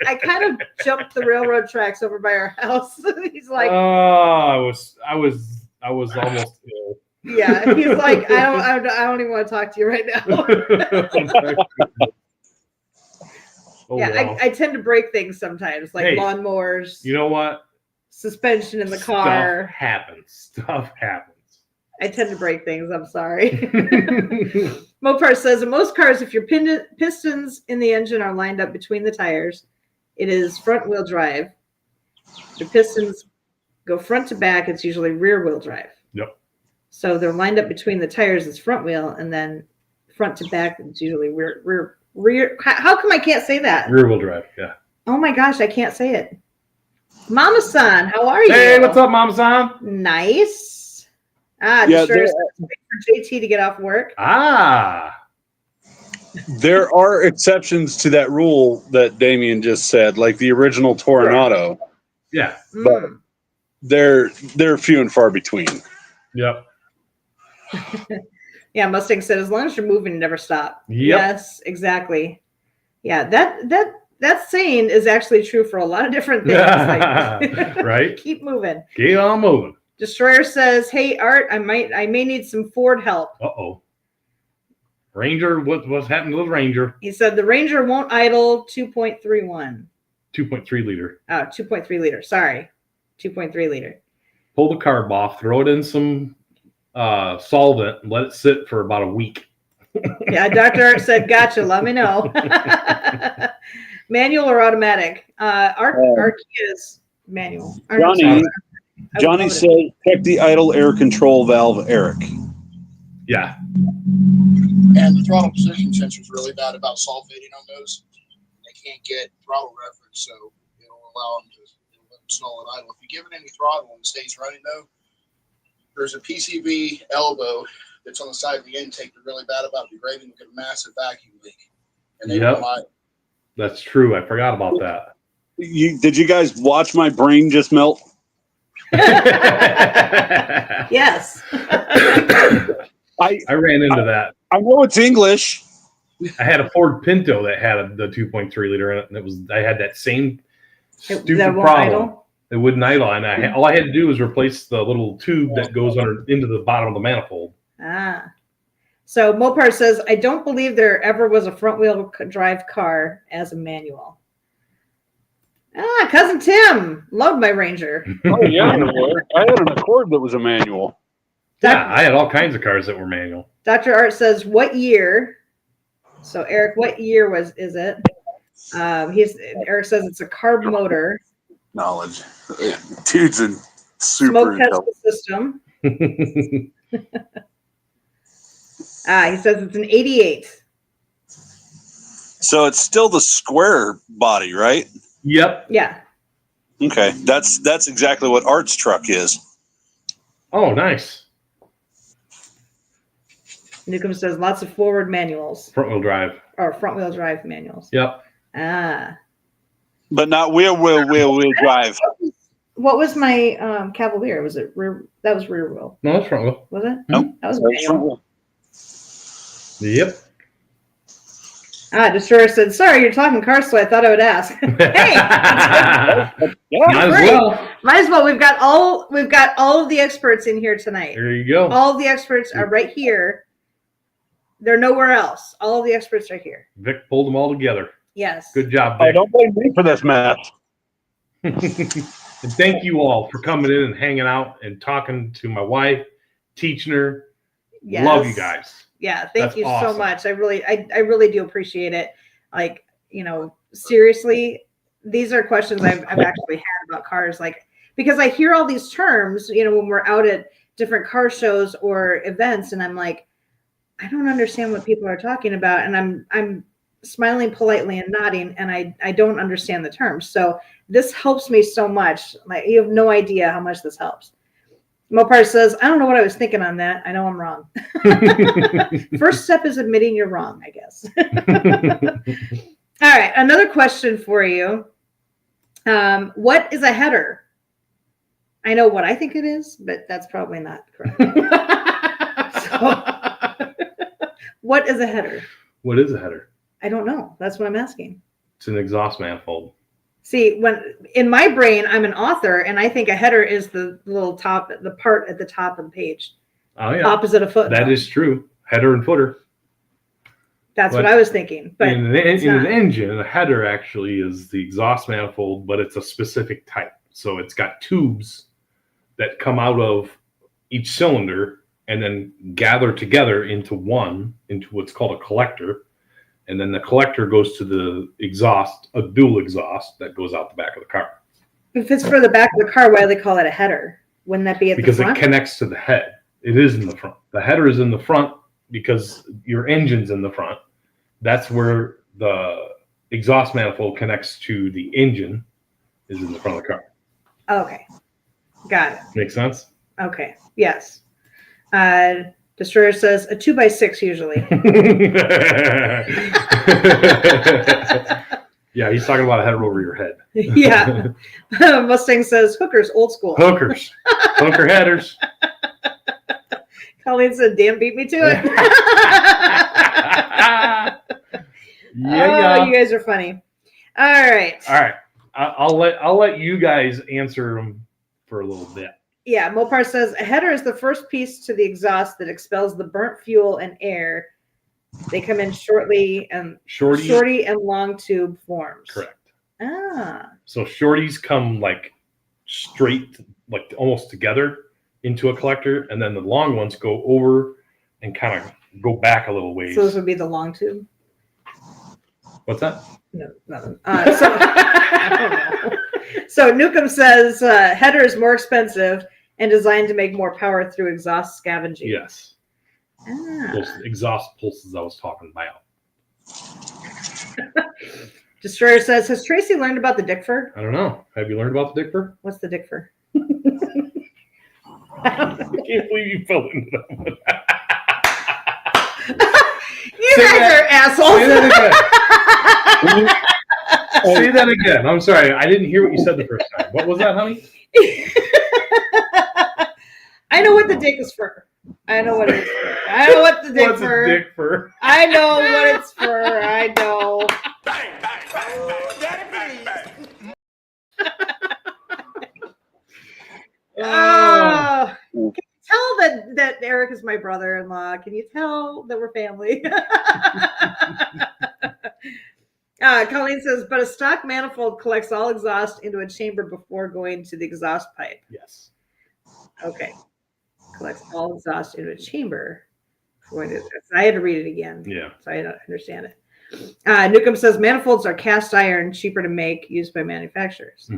I kind of jumped the railroad tracks over by our house. He's like, oh, I was almost ill. Yeah, he's like, I don't even want to talk to you right now. Wow. I tend to break things sometimes, like lawnmowers. You know what? Suspension in the car. Stuff happens. I tend to break things. I'm sorry. Mopar says, in most cars, if your pistons in the engine are lined up between the tires, it is front wheel drive. The pistons go front to back. It's usually rear wheel drive. Yep. So they're lined up between the tires as front wheel, and then front to back it's usually rear. How come I can't say that? Rear wheel drive, yeah. Oh my gosh, I can't say it. Mama San, how are you? Hey, what's up, Mama San? Nice. Yeah, just for JT to get off work. There are exceptions to that rule that Damien just said, like the original Toronado. Yeah. But they're few and far between. Yep. Yeah, Mustang said, as long as you're moving, you never stop. Yep. Yes, exactly. Yeah, that saying is actually true for a lot of different things. Right? Keep moving. Keep on moving. Destroyer says, hey, Art, I may need some Ford help. Uh-oh. Ranger, what's happened to the Ranger? He said the Ranger won't idle 2.31. 2.3 liter. Oh, 2.3 liter. Sorry. 2.3 liter. Pull the carb off, throw it in some solvent, and let it sit for about a week. Yeah, Dr. Art said, gotcha, let me know. Manual or automatic? Our key is manual. Johnny said, check the idle air control valve, Eric. Yeah. And the throttle position sensor is really bad about sulfating on those. They can't get throttle reference, so it'll allow them to let them stall and idle. If you give it any throttle and it stays running, though, there's a PCV elbow that's on the side of the intake that's really bad about degrading. You get a massive vacuum leak. And they don't idle. That's true. I forgot about that. Did you guys watch my brain just melt? Yes. I ran into that. I know it's English. I had a Ford Pinto that had the 2.3 liter in it, and I had that same stupid problem. Idle? It wouldn't idle, and all I had to do was replace the little tube that goes into the bottom of the manifold. Ah. So Mopar says, I don't believe there ever was a front-wheel drive car as a manual. Ah, Cousin Tim. Loved my Ranger. Oh, yeah. I had an Accord that was a manual. Yeah, I had all kinds of cars that were manual. Dr. Art says, what year? So, Eric, what year is it? Eric says it's a carb motor. Knowledge. Dude's in super Smoke test system. He says it's an 88. So it's still the square body, right? Yep. Yeah. Okay. That's exactly what Art's truck is. Oh, nice. Newcomb says lots of forward manuals. Front-wheel drive. Or front-wheel drive manuals. Yep. Ah. But not wheel drive. What was my Cavalier? Was it rear? That was rear wheel. No, that's front wheel. Was it? Nope. That was manual. Yep. Destroyer said, sorry, you're talking cars, so I thought I would ask. Hey! Might as well. Might as well. We've got all of the experts in here tonight. There you go. All of the experts are right here. They're nowhere else. All of the experts are here. Vic pulled them all together. Yes. Good job, Vic. Oh, don't blame me for this mess. And thank you all for coming in and hanging out and talking to my wife, teaching her. Yes. Love you guys. Yeah, thank you awesome. so much. I really do appreciate it. Like, seriously, these are questions I've actually had about cars. Like, because I hear all these terms, when we're out at different car shows or events, and I'm like, I don't understand what people are talking about, and I'm smiling politely and nodding, and I don't understand the terms. So this helps me so much. Like, you have no idea how much this helps. Mopar says, I don't know what I was thinking on that. I know I'm wrong. First step is admitting you're wrong, I guess. All right, another question for you. What is a header? I know what I think it is, but that's probably not correct. What is a header? What is a header? I don't know. That's what I'm asking. It's an exhaust manifold. See, when in my brain, I'm an author, and I think a header is the little top, the part at the top of the page. Oh, yeah. Opposite a footnote. That is true. Header and footer. That's what I was thinking. But in an engine, a header actually is the exhaust manifold, but it's a specific type. So it's got tubes that come out of each cylinder and then gather together into what's called a collector. And then the collector goes to the exhaust, a dual exhaust that goes out the back of the car. If it's for the back of the car, why do they call it a header? Wouldn't that be at the front? Because it connects to the head. It is in the front. The header is in the front because your engine's in the front. That's where the exhaust manifold connects to the engine, is in the front of the car. Okay. Got it. Make sense? Okay. Yes. Destroyer says a 2x6 usually. Yeah, he's talking about a header over your head. Yeah. Mustang says hookers, old school. Hookers. Hooker headers. Colleen said, damn, beat me to it. Yeah. Oh, you guys are funny. All right. I'll let you guys answer them for a little bit. Yeah, Mopar says a header is the first piece to the exhaust that expels the burnt fuel and air. They come in shorty and long tube forms. Correct. Ah. So shorties come like straight, like almost together into a collector, and then the long ones go over and kind of go back a little ways. So this would be the long tube? What's that? No, nothing. I don't know. So Newcomb says header is more expensive and designed to make more power through exhaust scavenging. Yes. Ah. Those exhaust pulses I was talking about. Destroyer says, has Tracy learned about the Dickford? I don't know. Have you learned about the Dickford? What's the Dickford? I can't believe you fell into that one. You guys are assholes. Say that again. Say that again. I'm sorry. I didn't hear what you said the first time. What was that, honey? I know what the dick is for. I know what it is for. I know what the dick What's for. a dick for? I know what it's for. I know. Oh, can you tell that Eric is my brother-in-law? Can you tell that we're family? Colleen says, but a stock manifold collects all exhaust into a chamber before going to the exhaust pipe. Yes. Okay. Collects all exhaust into a chamber. I had to read it again. Yeah. So I don't understand it. Newcomb says manifolds are cast iron, cheaper to make, used by manufacturers.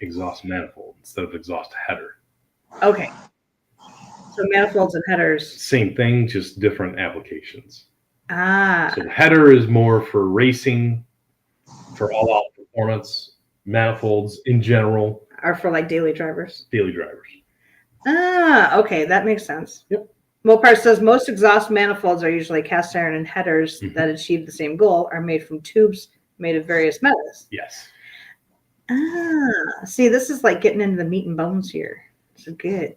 Exhaust manifold instead of exhaust header. Okay. So manifolds and headers. Same thing, just different applications. So the header is more for racing, for all-out performance. Manifolds in general are for like daily drivers. Okay, that makes sense. Yep. Mopar says most exhaust manifolds are usually cast iron, and headers that achieve the same goal are made from tubes made of various metals. Yes. See, this is like getting into the meat and bones here. So good.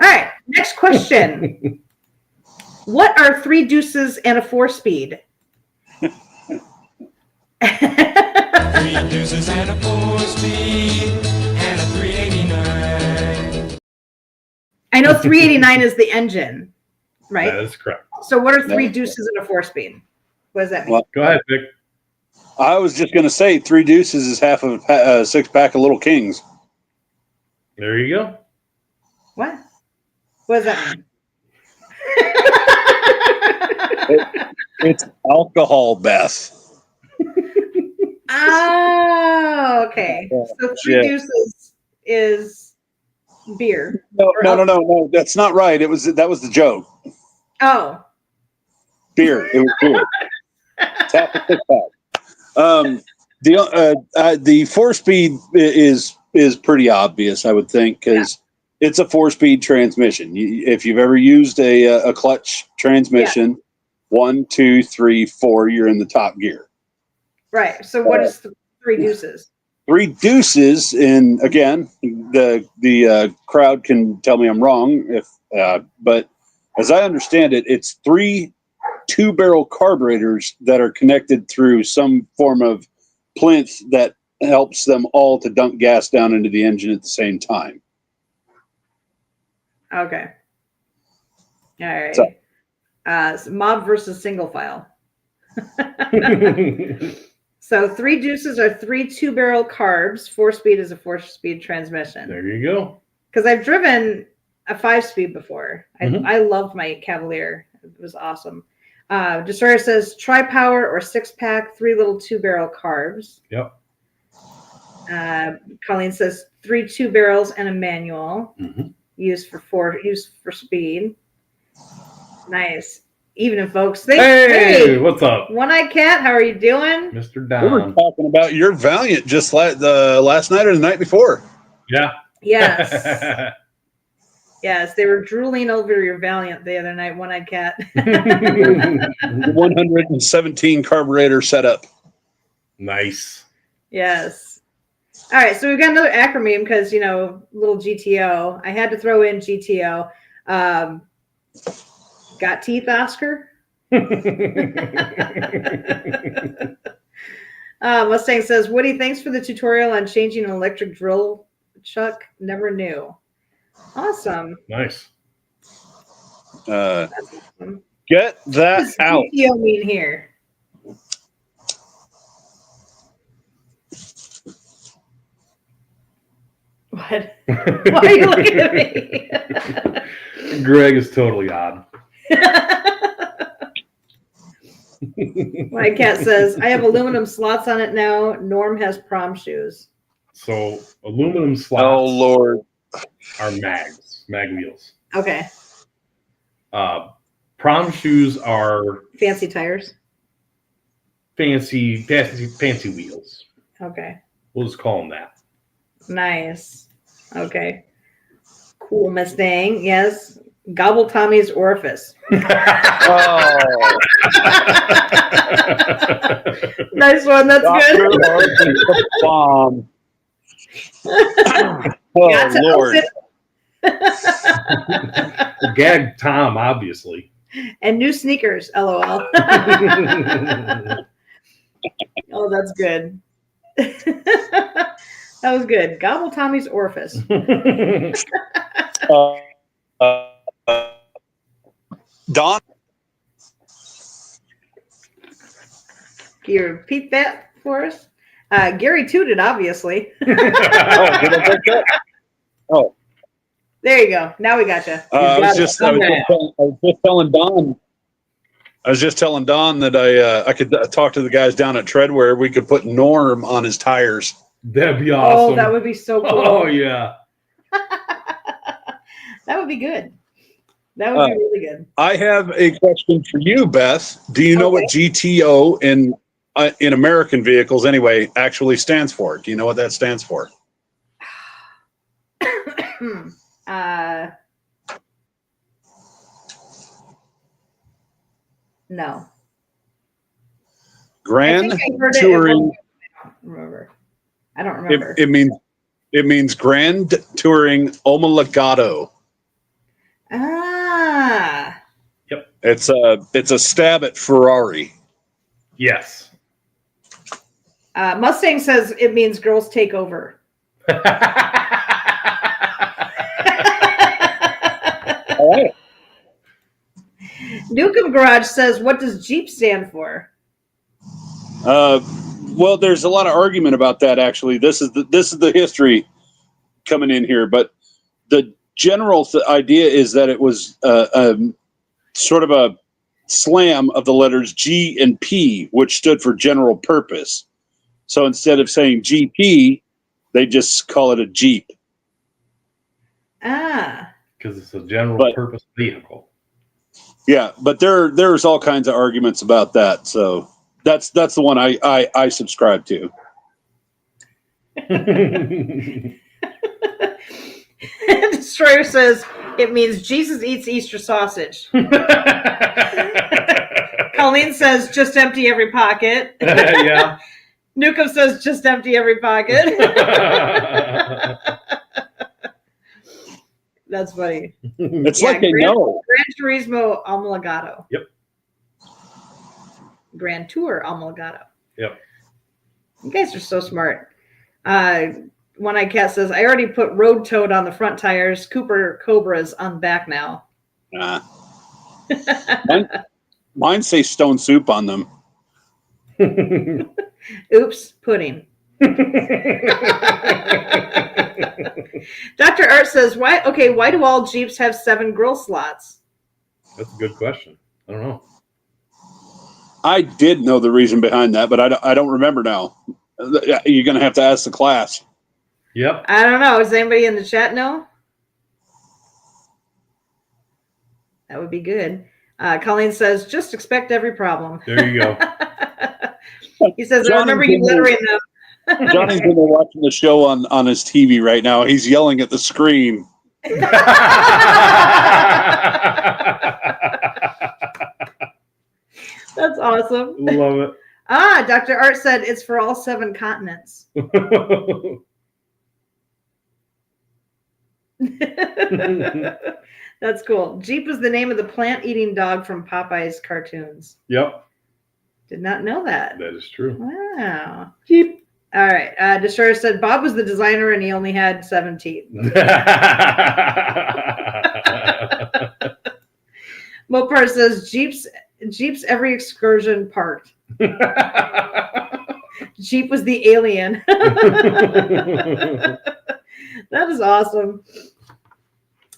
All right, next question. What are 3 deuces and a 4-speed? 3 deuces and a 4-speed and a 389. I know 389 is the engine, right? That is correct. So what are 3 deuces and a 4-speed? What does that mean? Well, go ahead, Vic. I was just going to say 3 deuces is half of a 6-pack of Little Kings. There you go. What? What does that mean? It's alcohol, Beth. Oh, okay. So 3 deuces is beer. No. That's not right. That was the joke. Oh. Beer. It was beer. It's half a 6-pack. The 4-speed is pretty obvious, I would think, because it's a 4-speed transmission. If you've ever used a clutch transmission, 1, 2, 3, 4, you're in the top gear. Right. So what is the 3 deuces? 3 deuces, and again, the crowd can tell me I'm wrong, but as I understand it, it's 3 2-barrel carburetors that are connected through some form of plinth that helps them all to dump gas down into the engine at the same time. Okay. All right. So mob versus single file. So 3 deuces are 3 2-barrel carbs. 4-speed is a 4-speed transmission. There you go. Because I've driven a 5-speed before. I loved my Cavalier. It was awesome. Destroyer says tri-power or 6-pack, 3 little 2-barrel carbs. Yep. Colleen says 3 2-barrels and a manual used for speed. Nice. Evening, folks. Hey, what's up? One-Eyed Cat, how are you doing? Mr. We were Don. talking about your Valiant just last night or the night before. Yeah. Yes. Yes, they were drooling over your Valiant the other night, One-Eyed Cat. 117 carburetor setup. Nice. Yes. All right, so we've got another acronym because, little GTO. I had to throw in GTO. Got teeth, Oscar? Mustang says, Woody, thanks for the tutorial on changing an electric drill chuck. Never knew. Awesome. Nice. That's awesome. Get that what does out. GTO mean here? What? Why are you looking at me? Greg is totally odd. My cat says, I have aluminum slots on it now. Norm has prom shoes. So aluminum slots. Oh, Lord. Are mag wheels. Okay. Prom shoes are fancy tires. Fancy wheels. Okay. We'll just call them that. Nice. Okay. Cool, Mustang. Yes. Gobble Tommy's orifice. Oh. Nice one. That's good. Bomb. Oh, Lord. Gag Tom, obviously. And new sneakers, LOL. Oh, that's good. That was good. Gobble Tommy's orifice. Don? Can you repeat that for us? Gary tooted, obviously. Oh. There you go. Now we gotcha. I was just telling Don. I was just telling Don that I could talk to the guys down at Treadwear. We could put Norm on his tires. That'd be awesome. Oh, that would be so cool. Oh, yeah. That would be good. That would be really good. I have a question for you, Beth. Do you know what GTO in American vehicles, anyway, actually stands for? Do you know what that stands for? No. Grand I Touring. I don't remember. It means Grand Touring Homologato. Ah. Yep. It's a stab at Ferrari. Yes. Mustang says it means girls take over. All right. Newcomb Garage says, what does Jeep stand for? Well, there's a lot of argument about that, actually. This is the history coming in here, but the general idea is that it was sort of a slam of the letters G and P, which stood for general purpose. So instead of saying GP, they just call it a Jeep. Ah. Because it's a general purpose vehicle. Yeah, but there's all kinds of arguments about that. So that's the one I subscribe to. Destroyer says it means Jesus eats Easter sausage. Colleen says just empty every pocket. Yeah. Newcomb says just empty every pocket. That's funny. It's like they know. Gran Turismo Homologato. Yep. Grand Tour Homologato. Yep. You guys are so smart. One Eye Cat says, I already put Road Toad on the front tires, Cooper Cobras on back now. Mine say Stone Soup on them. Oops, pudding. Dr. Art says, why do all Jeeps have 7 grill slots? That's a good question. I don't know. I did know the reason behind that, but I don't remember now. You're going to have to ask the class. Yep. I don't know. Does anybody in the chat know? That would be good. Colleen says, just expect every problem. There you go. He says, I remember you littering them. Johnny's been watching the show on his TV right now. He's yelling at the screen. That's awesome. Love it. Dr. Art said it's for all 7 continents. That's cool. Jeep is the name of the plant-eating dog from Popeye's cartoons. Yep. Did not know that. That is true. Wow. Jeep. All right. Destroyer said Bob was the designer and he only had 7 teeth. Mopar says Jeep's every excursion parked. Jeep was the alien. That is awesome.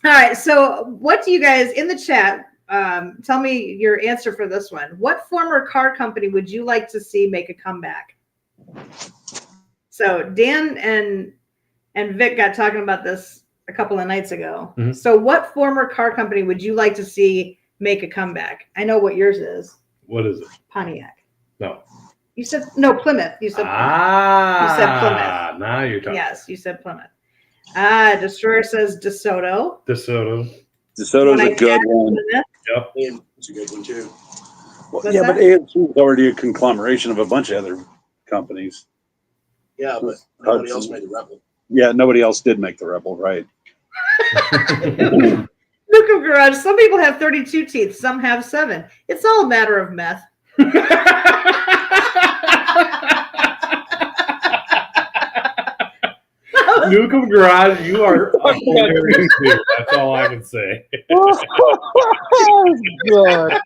All right. So what do you guys in the chat, tell me your answer for this one. What former car company would you like to see make a comeback? So Dan and Vic got talking about this a couple of nights ago. Mm-hmm. So what former car company would you like to see make a comeback? I know what yours is. What is it? Pontiac. No. You said no, Plymouth. You said Plymouth. You said Plymouth. Now you're talking. Yes, you said Plymouth. Destroyer says DeSoto. DeSoto's a good one. Yep. It's a good one too. Well, yeah, but AMC is already a conglomeration of a bunch of other companies. Yeah, but nobody else made the Rebel. Yeah, nobody else did make the Rebel, right? Nukem Garage. Some people have 32 teeth. Some have 7. It's all a matter of meth. Nukem Garage, you are hilarious too. That's all I can say. God.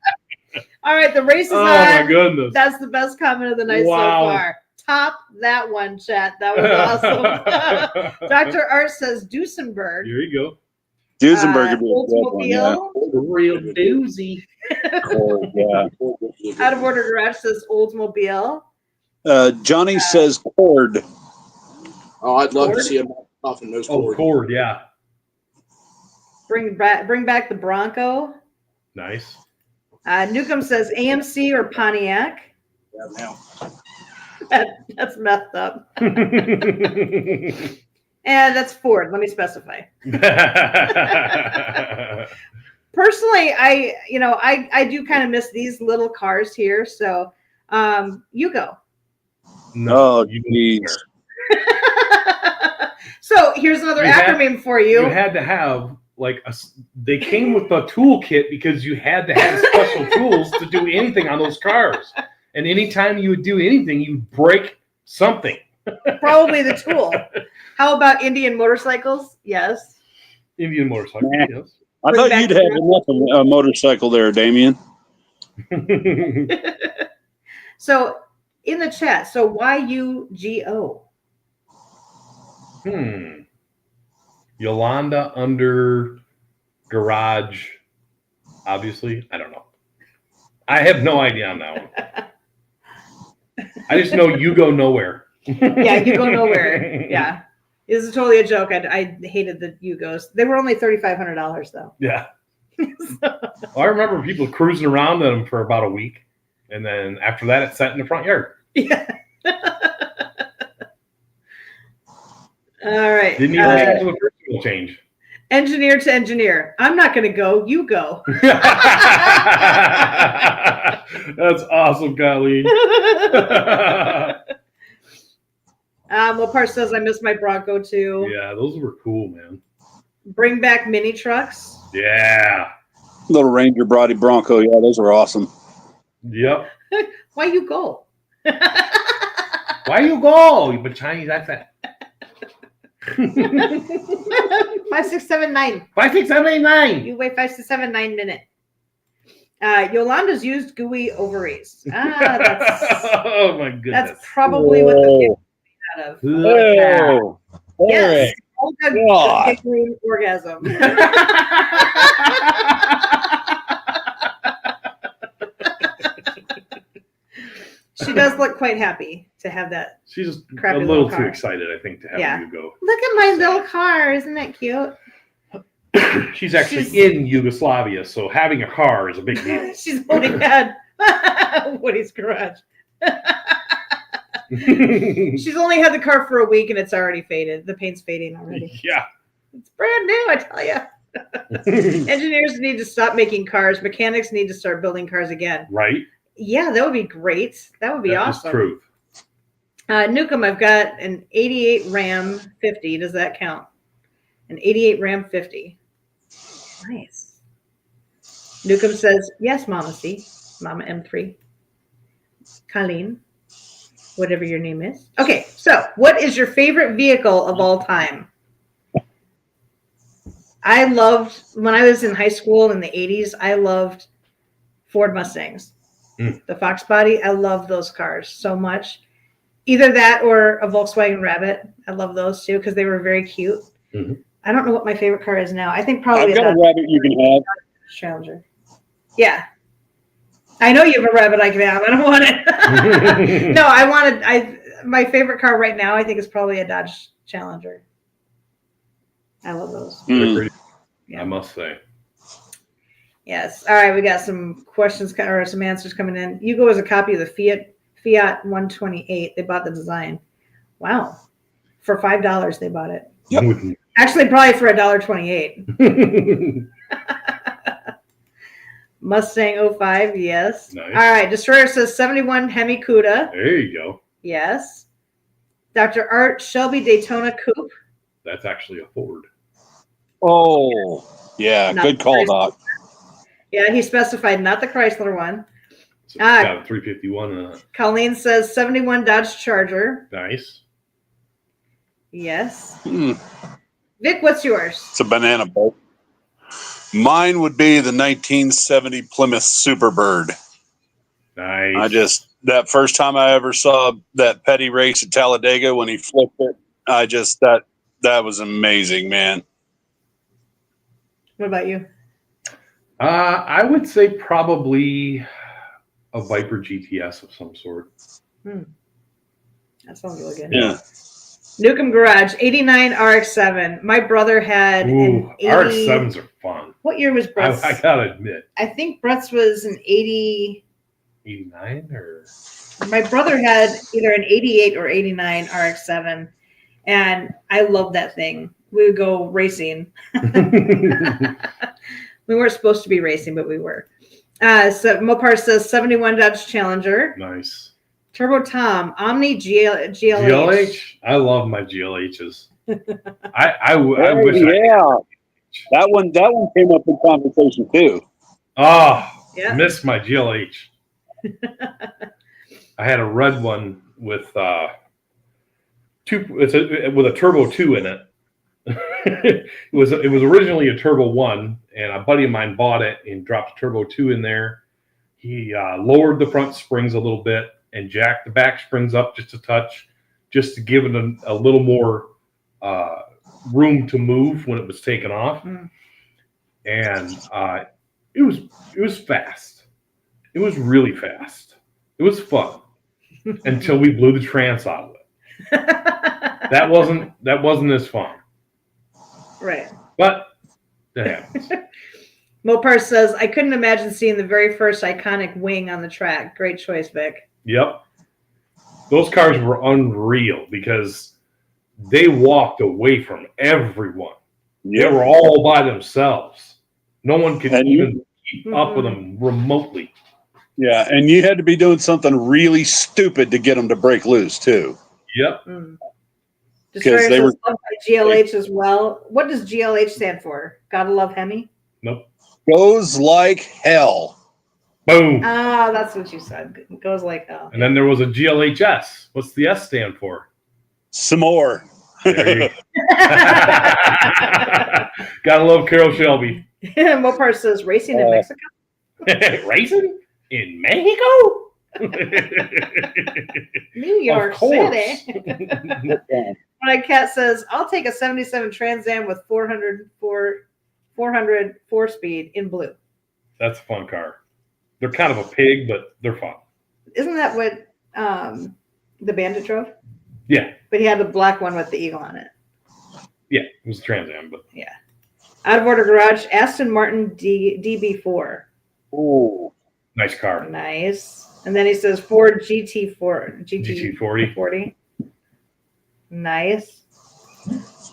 All right, the race is on. Oh my goodness. That's the best comment of the night Wow. so far. Top that one, chat. That was awesome. Dr. Art says Duesenberg. Here you go. Duesenberg would be a good one, yeah. Real doozy. Yeah. Out of Order Garage says Oldsmobile. Johnny says Cord. Oh, I'd love Cord? to see him off in those Oh, Cord, yeah. Bring back the Bronco. Nice. Nukem says AMC or Pontiac. Yeah, now. That's messed up. And that's Ford. Let me specify. Personally, I do kind of miss these little cars here. So, you go. No, you need. So here's another acronym for you. You had to have they came with a toolkit because you had to have special tools to do anything on those cars. And anytime you would do anything, you'd break something. Probably the tool. How about Indian motorcycles? Yes. Indian motorcycle, yes. I thought you'd have enough of a motorcycle there, Damien. So in the chat, so YUGO? Yolanda under garage, obviously. I don't know. I have no idea on that one. I just know you go nowhere. Yeah, you go nowhere. Yeah. This is totally a joke. I hated the Yugos. They were only $3,500 though. Yeah. I remember people cruising around them for about a week. And then after that, it sat in the front yard. Yeah. All right. Didn't even have to do a first wheel change. Engineer to engineer. I'm not going to go. You go. That's awesome, Colleen. What part says I miss my Bronco too? Yeah, those were cool, man. Bring back mini trucks. Yeah. Little Ranger Brody Bronco. Yeah, those were awesome. Yep. Why you go? Why you go? You but Chinese accent. 5679. 5679. You wait 5679 minute. Yolanda's used gooey ovaries. That's oh my goodness. That's probably what the kid made out of. Oh, yes. Olga giggling orgasm. She does look quite happy to have that. She's just crappy a little car. too excited, I think, to have you go. Look at my little car. Isn't that cute? She's actually in Yugoslavia, so having a car is a big deal. She's holding at Woody's garage. She's only had the car for a week and it's already faded. The paint's fading already. Yeah. It's brand new, I tell you. Engineers need to stop making cars. Mechanics need to start building cars again. Right? Yeah, that would be great. That would be awesome. That's truth. Nukem, I've got an 88 Ram 50. Does that count? An 88 Ram 50. Nice. Nukem says, yes, Mama C. Mama M3. Colleen. Whatever your name is. Okay, so what is your favorite vehicle of all time? I loved, when I was in high school in the 80s, I loved Ford Mustangs. The Fox body, I love those cars so much. Either that or a Volkswagen Rabbit. I love those too because they were very cute. Mm-hmm. I don't know what my favorite car is now. I think probably I've got a Rabbit you can have. Challenger. Yeah. I know you have a Rabbit I can have. I don't want it. No, my favorite car right now I think is probably a Dodge Challenger. I love those. Yeah. I must say. Yes. All right. We got some questions or some answers coming in. Hugo is a copy of the Fiat 128. They bought the design. Wow. For $5 they bought it. Yep. Actually, probably for $1.28. Mustang 05, yes. Nice. All right. Destroyer says 71 Hemi Cuda. There you go. Yes. Dr. Art Shelby Daytona Coupe. That's actually a Ford. Oh, yeah. Not Good the call, Chrysler. Doc. Yeah, he specified not the Chrysler one. So it's got a 351 in it. Colleen says 71 Dodge Charger. Nice. Yes. Hmm. Vic, what's yours? It's a banana boat. Mine would be the 1970 Plymouth Superbird. Nice. That first time I ever saw that Petty race at Talladega when he flipped it, that was amazing, man. What about you? I would say probably a Viper GTS of some sort. That sounds really good. Yeah. Nukem Garage, 89 RX-7. My brother had an 80... RX-7s are fun. What year was Brett's? I gotta admit. I think Brett's was an 80... 89 or... My brother had either an 88 or 89 RX-7, and I love that thing. We would go racing. We weren't supposed to be racing, but we were. So Mopar says 71 Dodge Challenger. Nice. Turbo Tom, Omni GLH. GLH? I love my GLHs. I wish That one came up in conversation too. I missed my GLH. I had a red one with with a turbo 2 in it. it was originally a turbo 1, and a buddy of mine bought it and dropped a turbo 2 in there. He lowered the front springs a little bit and jacked the back springs up just a touch, just to give it a little more room to move when it was taken off. And it was fast. It was really fast. It was fun until we blew the trans out of it. That wasn't as fun. Right. But that happens. Mopar says, I couldn't imagine seeing the very first iconic wing on the track. Great choice, Vic. Yep. Those cars were unreal because they walked away from everyone. They were all by themselves. No one could even keep up with them remotely. Yeah, and you had to be doing something really stupid to get them to break loose, too. Yep. Destroyer says love by GLH as well. What does GLH stand for? Gotta love Hemi? Nope. Goes like hell. Boom. Ah, that's what you said. Goes like hell. And then there was a GLHS. What's the S stand for? Some more. There you go. Gotta love Carol Shelby. Mopar says racing in Mexico. Racing in Mexico? New York City. My cat says, I'll take a 77 Trans Am with 400 4-speed in blue. That's a fun car. They're kind of a pig, but they're fun. Isn't that what the Bandit drove? Yeah. But he had the black one with the eagle on it. Yeah, it was a Trans Am, but yeah. Out of Order Garage, Aston Martin DB4. Ooh, nice car. Nice. And then he says Ford GT40. Nice.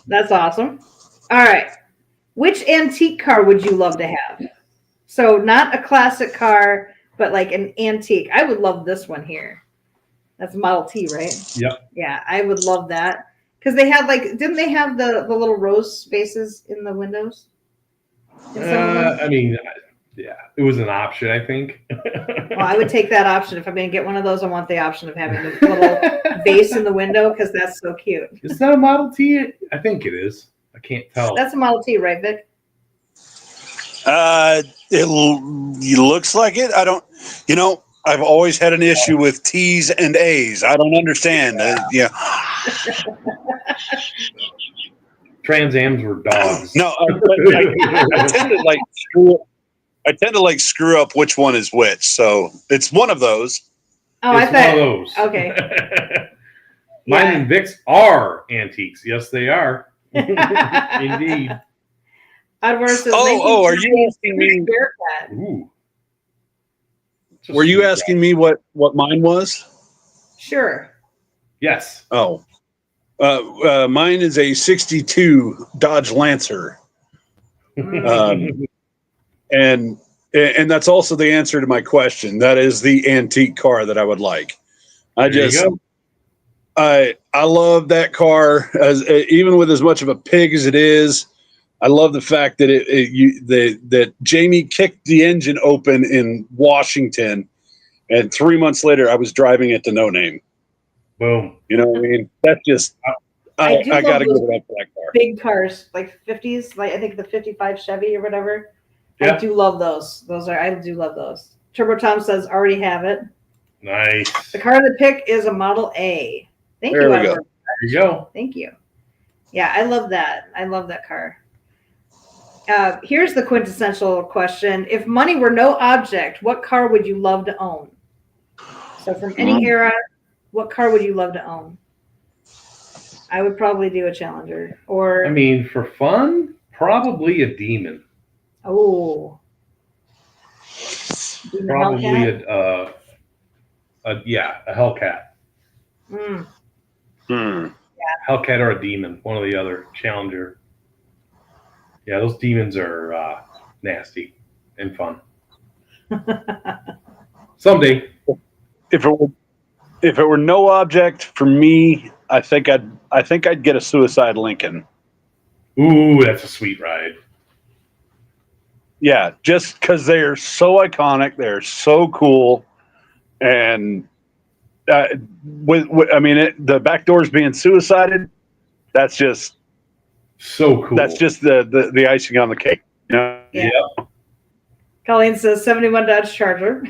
That's awesome. All right. Which antique car would you love to have? So not a classic car, but like an antique. I would love this one here. That's Model T, right? Yep. Yeah, I would love that. Because they had didn't they have the little rose spaces in the windows? I mean, yeah, it was an option, I think. Well, I would take that option. If I'm going to get one of those, I want the option of having the little vase in the window because that's so cute. Is that a Model T? I think it is. I can't tell. That's a Model T, right, Vic? It looks like it. I don't, I've always had an issue with T's and A's. I don't understand. Yeah. Trans Ams were dogs. No, I tend to screw up which one is which. So it's one of those. Oh, it's one of those. Okay. Mine and Vic's are antiques. Yes, they are. Indeed. Are you asking me? Ooh. Were you asking me what mine was? Sure. Yes. Oh. Mine is a 62 Dodge Lancer. And that's also the answer to my question. That is the antique car that I would like. I love that car, even with as much of a pig as it is. I love the fact that that Jamie kicked the engine open in Washington, and 3 months later, I was driving it to No Name. Boom. You know what I mean? That's just I got to give it up for that car. Big cars, like 50s, like I think the 55 Chevy or whatever. Yeah. I do love those. I do love those. Turbo Tom says already have it. Nice. The car of the pick is a Model A. Thank There you, we Edward. go. There you go. Thank you. Yeah, I love that. I love that car. Here's the quintessential question. If money were no object, what car would you love to own? So from any era, what car would you love to own? I would probably do a Challenger. Or I mean, for fun, probably a Demon. oh. Demon Probably Hellcat? a Hellcat. Hellcat or a Demon, one or the other. Challenger. Yeah, those Demons are nasty and fun. Someday. If it were no object for me, I think I'd get a Suicide Lincoln. Ooh, that's a sweet ride. Yeah, just because they're so iconic, they're so cool, and the back doors being suicided, that's just so cool. That's just the icing on the cake. You know? Yeah. Colleen says 71 Dodge Charger.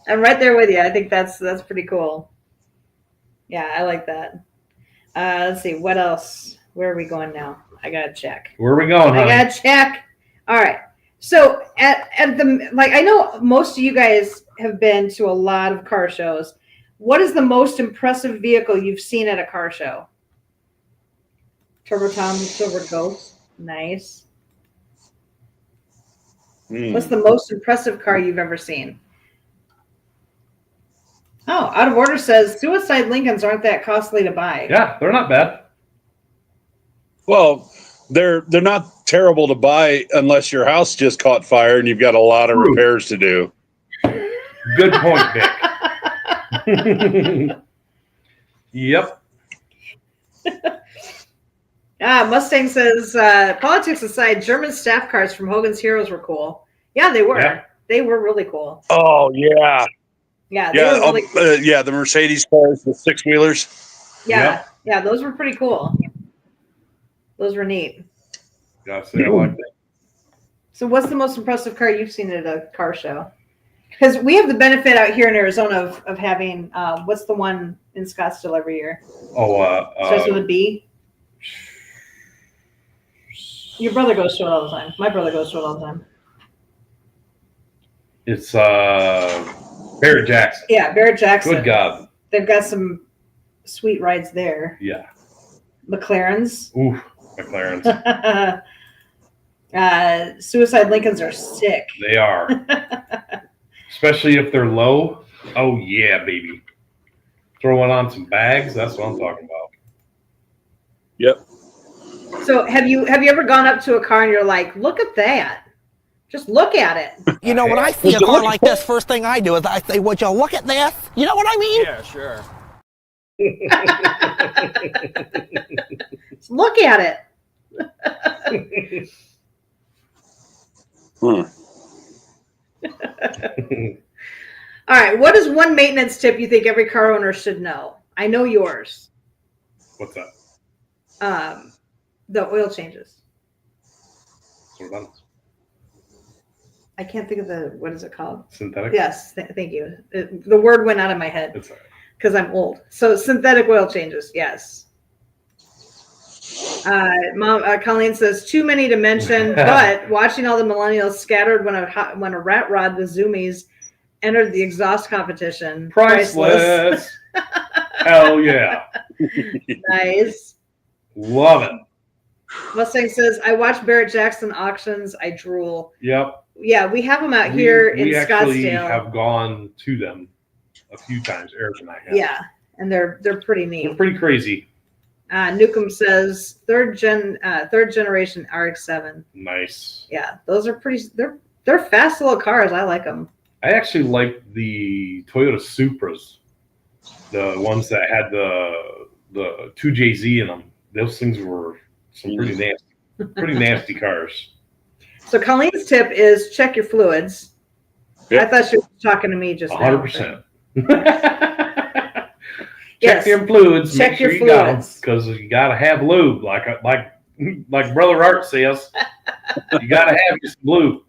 I'm right there with you. I think that's pretty cool. Yeah, I like that. Let's see what else. Where are we going now? I gotta check. Where are we going? I gotta check. All right. So at the I know most of you guys have been to a lot of car shows. What is the most impressive vehicle you've seen at a car show? Turbo Tom Silver Ghost. Nice. What's the most impressive car you've ever seen? Oh, Out of Order says Suicide Lincolns aren't that costly to buy. Yeah, they're not bad. Well, they're not terrible to buy unless your house just caught fire and you've got a lot of repairs to do. Good point, Vic. Yep. Mustang says, politics aside, German staff cars from Hogan's Heroes were cool. Yeah, they were. Yeah. They were really cool. Oh yeah. Yeah, they were really cool. Yeah, the Mercedes cars, the 6-wheelers. Yeah, yeah, those were pretty cool. Those were neat. Gotta say, I like that. So what's the most impressive car you've seen at a car show? Because we have the benefit out here in Arizona of having, what's the one in Scottsdale every year? Starts with a B? Your brother goes to it all the time. My brother goes to it all the time. It's Barrett Jackson. Yeah, Barrett Jackson. Good God. They've got some sweet rides there. Yeah. McLarens. Ooh, McLarens. Suicide Lincolns are sick. They are. Especially if they're low. Oh, yeah, baby. Throwing on some bags. That's what I'm talking about. Yep. So have you ever gone up to a car and you're like, look at that? Just look at it. You know, when I see a car like this, first thing I do is I say, would you look at this? You know what I mean? Yeah, sure. Just look at it. All right. What is one maintenance tip you think every car owner should know? I know yours. What's that? The oil changes. Sort of. I can't think of what is it called? Synthetic? Yes, thank you. The word went out of my head because I'm old. So synthetic oil changes, yes. Colleen says, too many to mention, but watching all the millennials scattered when a rat rod with zoomies entered the exhaust competition. Priceless. Hell yeah. Nice. Love it. Mustang says, I watch Barrett Jackson auctions. I drool. Yep. Yeah, we have them out here in we actually Scottsdale. have gone to them a few times, Eric and I have. Yeah, and they're pretty neat. They're pretty crazy. Newcomb says third generation RX-7. Nice. Yeah, those are pretty. They're fast little cars. I like them. I actually like the Toyota Supras, the ones that had the 2JZ in them. Those things were Some pretty nasty cars. So Colleen's tip is check your fluids. Yep. I thought she was talking to me just 100%. Yes. Check your fluids. Check Make sure your you got them fluids. because you got to have lube. Like Brother Art says, you got to have your lube.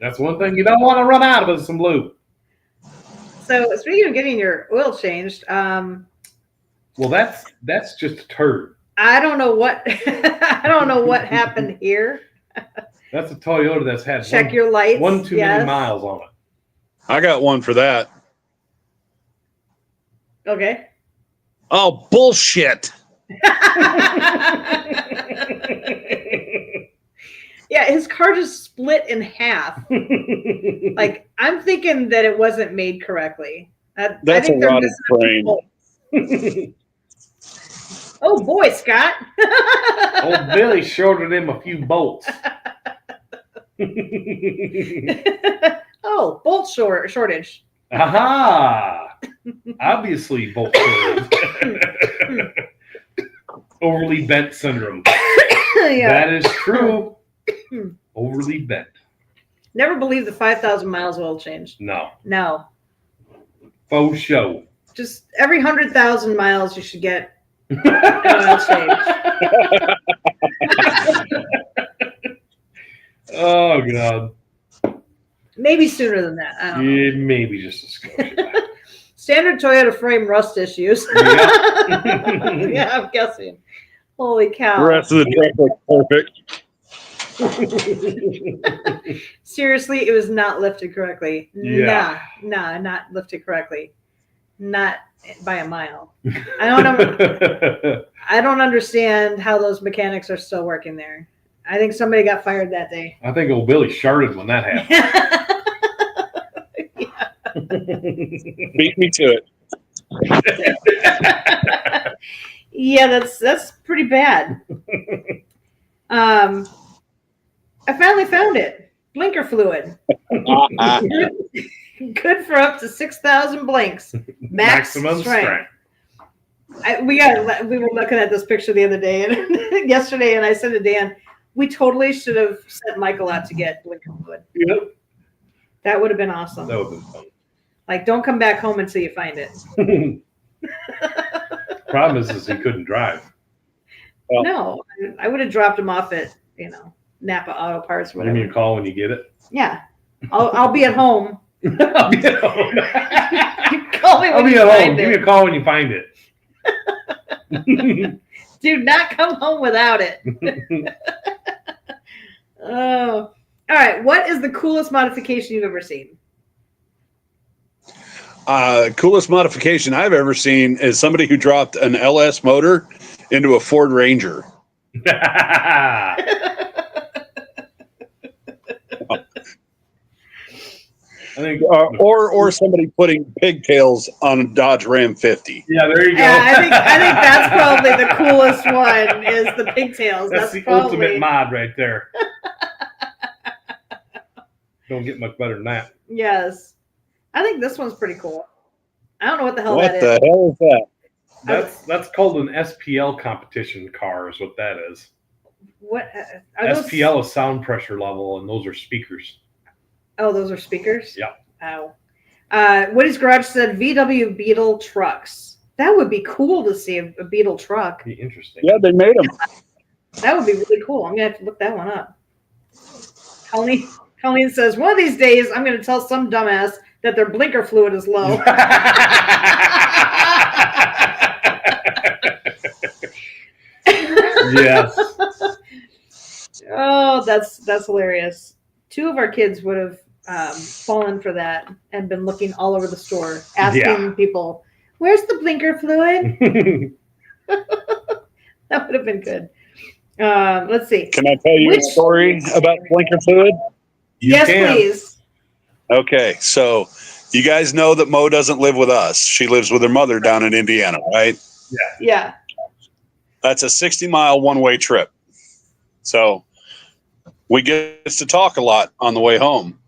That's one thing you don't want to run out of is some lube. So speaking of getting your oil changed, well, that's just a turd. I don't know what I don't know what happened here. That's a Toyota that's had Check your lights. one too many miles on it. I got one for that. Okay. Oh, bullshit. Yeah, his car just split in half. Like, I'm thinking that it wasn't made correctly. That's a rotted frame. Oh boy, Scott. Old Billy shorted him a few bolts. Oh, bolt shortage. Aha! Obviously, bolt shortage. Overly bent syndrome. Yeah. That is true. Overly bent. Never believed the 5,000 miles oil change. No. No. Faux show. Just every 100,000 miles you should get an oil change. Oh, God. Maybe sooner than that. I don't know. Yeah, maybe just a skosh. Standard Toyota frame rust issues. Yeah. Yeah, I'm guessing. Holy cow. The rest of the truck looks perfect. Seriously, it was not lifted correctly. Yeah. Nah, not lifted correctly. Not by a mile. I don't understand how those mechanics are still working there. I think somebody got fired that day. I think old Billy sharted when that happened. Beat me to it. Yeah, that's pretty bad. I finally found it. Blinker fluid. Good for up to 6,000 blinks. Maximum strength. We were looking at this picture the other day and yesterday, and I said to Dan, we totally should have sent Michael out to get blinker fluid. Yep. That would have been awesome. That would have been fun. Like, don't come back home until you find it. Problem is he couldn't drive. Well, No, I would have dropped him off at, Napa Auto Parts or Give whatever. me a call when you get it. Yeah. I'll be at home. I'll be at home. Call me I'll when be you at home. find Give me it. a call when you find it. Do not come home without it. Oh. All right. What is the coolest modification you've ever seen? Coolest modification I've ever seen is somebody who dropped an LS motor into a Ford Ranger. I think, or somebody putting pigtails on a Dodge Ram 50. yeah, there you go. Yeah, I think that's probably the coolest one is the pigtails. That's the probably ultimate mod right there. Don't get much better than that. Yes. I think this one's pretty cool. I don't know what the hell What that the is. hell is that? That's called an SPL competition car is what that is. What are those? SPL is sound pressure level, and those are speakers. Oh, those are speakers? Yeah. Oh. Woody's Garage said VW Beetle trucks. That would be cool to see a Beetle truck. Be interesting. Yeah, they made them. That would be really cool. I'm going to have to look that one up. Colleen says, one of these days, I'm going to tell some dumbass that their blinker fluid is low. Yes. Oh, that's hilarious. Two of our kids would have fallen for that and been looking all over the store, asking people, where's the blinker fluid? That would have been good. Let's see. Can I tell you a story about blinker fluid? Yes, please. Okay, so you guys know that Mo doesn't live with us. She lives with her mother down in Indiana, right? Yeah. That's a 60-mile one-way trip. So we get to talk a lot on the way home.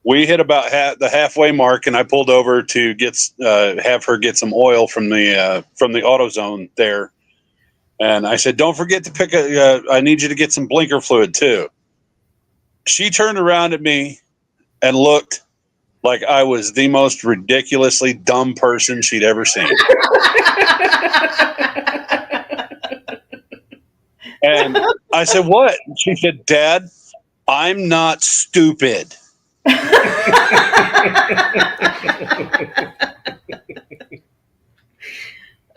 We hit about the halfway mark, and I pulled over to have her get some oil from the AutoZone there. And I said, "Don't forget to pick I need you to get some blinker fluid too." She turned around at me and looked like I was the most ridiculously dumb person she'd ever seen. And I said, "What?" She said, "Dad, I'm not stupid."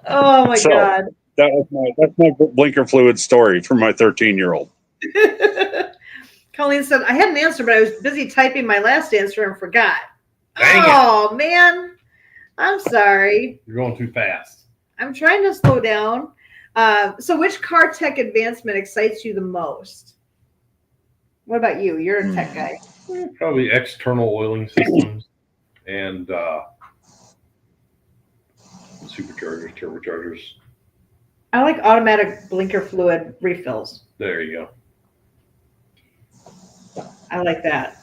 Oh my God. That's my blinker fluid story for my 13-year-old. Colleen said, I had an answer, but I was busy typing my last answer and forgot. Dang man. I'm sorry. You're going too fast. I'm trying to slow down. So which car tech advancement excites you the most? What about you? You're a tech guy. Probably external oiling systems and superchargers, turbochargers. I like automatic blinker fluid refills. There you go. I like that.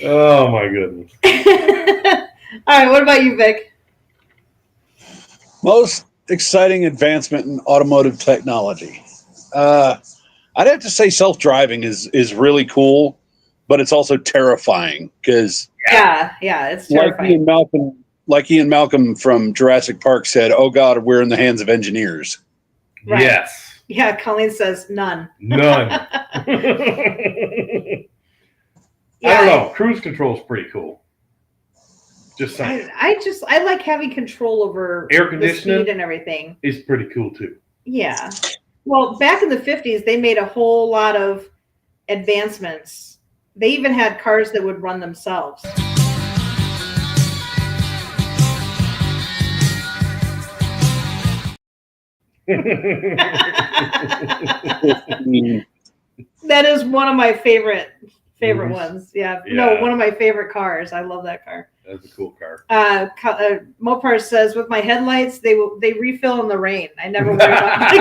Oh my goodness. All right, what about you, Vic? Most exciting advancement in automotive technology. I'd have to say self-driving is really cool, but it's also terrifying because yeah, it's terrifying. Like Ian Malcolm from Jurassic Park said, "Oh God, we're in the hands of engineers." Right. Yes. Yeah, Colleen says none. None. I don't know. Cruise control is pretty cool. Just saying. I like having control over air conditioning the speed and everything. Is pretty cool too. Yeah. Well, back in the 50s, they made a whole lot of advancements. They even had cars that would run themselves. That is one of my favorite ones. Yeah. No, one of my favorite cars. I love that car. That's a cool car. Mopar says, with my headlights, they refill in the rain. I never worry about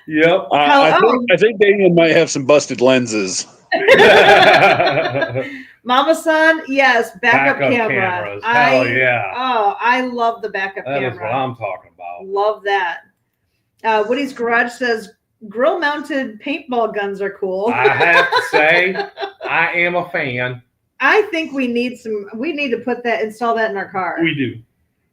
Yep. I think Damien might have some busted lenses. Mama-san, yes, backup cameras. Hell yeah. Oh, I love the backup camera. That is what I'm talking about. Love that. Woody's Garage says, grill-mounted paintball guns are cool. I have to say, I am a fan. I think we need to install that in our car. We do.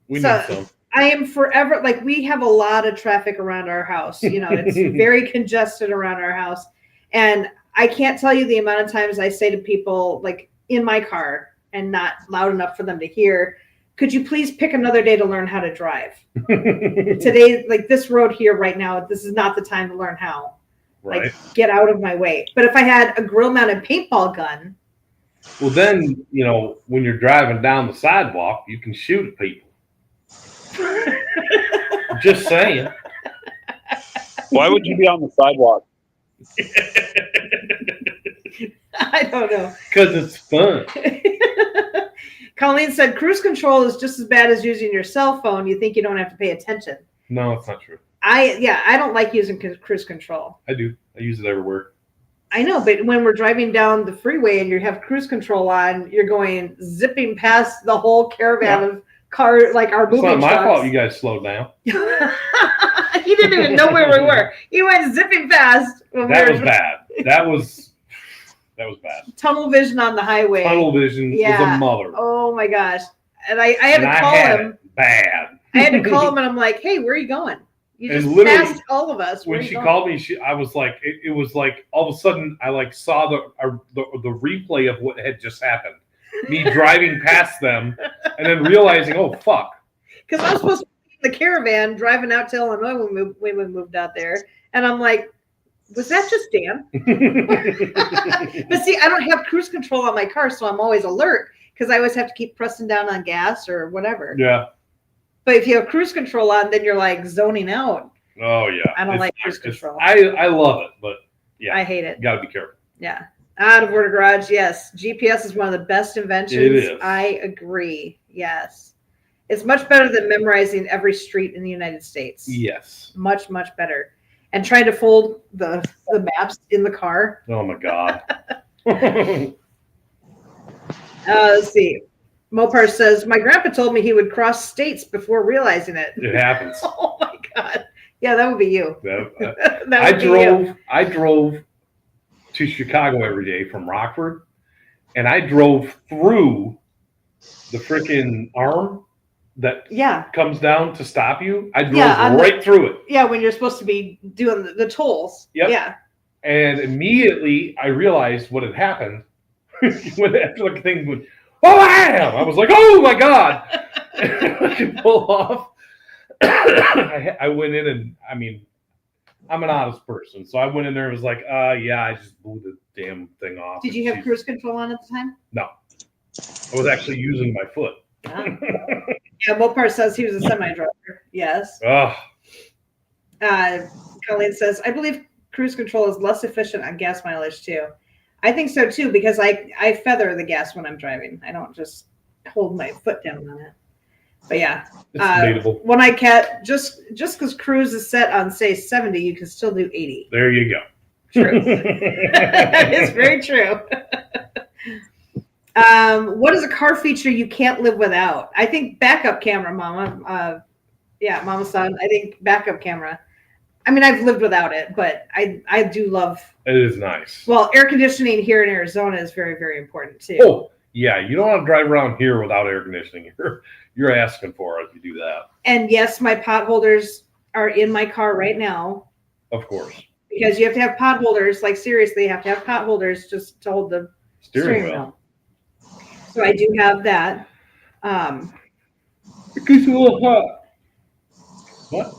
We need some. I am forever, like, we have a lot of traffic around our house. You know, it's very congested around our house. And I can't tell you the amount of times I say to people, like, in my car and not loud enough for them to hear, could you please pick another day to learn how to drive? Today, like this road here right now, this is not the time to learn how. Right. Like, get out of my way. But if I had a grill-mounted paintball gun. Well, then, you know, when you're driving down the sidewalk, you can shoot at people. Just saying. Why would you be on the sidewalk? I don't know. Because it's fun. Colleen said, cruise control is just as bad as using your cell phone. You think you don't have to pay attention. No, it's not true. I don't like using cruise control. I do. I use it everywhere. I know, but when we're driving down the freeway and you have cruise control on, you're going zipping past the whole caravan of cars, like our movie trucks. It's not my fault you guys slowed down. He didn't even know where we were. He went zipping past. That was bad. That was bad. Tunnel vision on the highway. Tunnel vision is a mother. Oh my gosh. And I had to call him. Bad. I had to call him and I'm like, hey, where are you going? You just passed all of us. When she called me, I was like, it was like all of a sudden I like saw the replay of what had just happened. Me driving past them and then realizing, oh fuck. Because I was supposed to be in the caravan driving out to Illinois when we moved out there, and I'm like, was that just Dan? But see, I don't have cruise control on my car, so I'm always alert because I always have to keep pressing down on gas or whatever. Yeah. But if you have cruise control on, then you're like zoning out. Oh yeah. I don't like cruise control. I love it, but yeah. I hate it. You gotta be careful. Yeah. Out of order garage, yes. GPS is one of the best inventions. It is. I agree. Yes. It's much better than memorizing every street in the United States. Yes. Much, much better. And trying to fold the maps in the car. Oh my God. Let's see. Mopar says, my grandpa told me he would cross states before realizing it. It happens. Oh my God. Yeah, that would be you. I drove to Chicago every day from Rockford, and I drove through the freaking arm that comes down to stop you. I drove right through it. Yeah, when you're supposed to be doing the tolls. Yep. Yeah. And immediately I realized what had happened when the thing went, oh, I was like, oh my God. I could pull off. I went in and, I mean, I'm an honest person. So I went in there and was like, yeah, I just blew the damn thing off. Did you have cruise control on at the time? No. I was actually using my foot. Yeah, Mopar says he was a semi-driver. Yes. Colleen says, I believe cruise control is less efficient on gas mileage too. I think so too, because I feather the gas when I'm driving. I don't just hold my foot down on it. But yeah, it's debatable. When I cat just because cruise is set on say 70, you can still do 80. There you go. True. It's very true. What is a car feature you can't live without? I think backup camera, Mama. Mama son. I think backup camera. I mean, I've lived without it, but I do love. It is nice. Well, air conditioning here in Arizona is very, very important too. Oh, yeah. You don't want to drive around here without air conditioning. You're asking for it if you do that. And yes, my pot holders are in my car right now. Of course. Because you have to have pot holders. Like seriously, you have to have pot holders just to hold the steering wheel. So I do have that. It gets a little hot. What?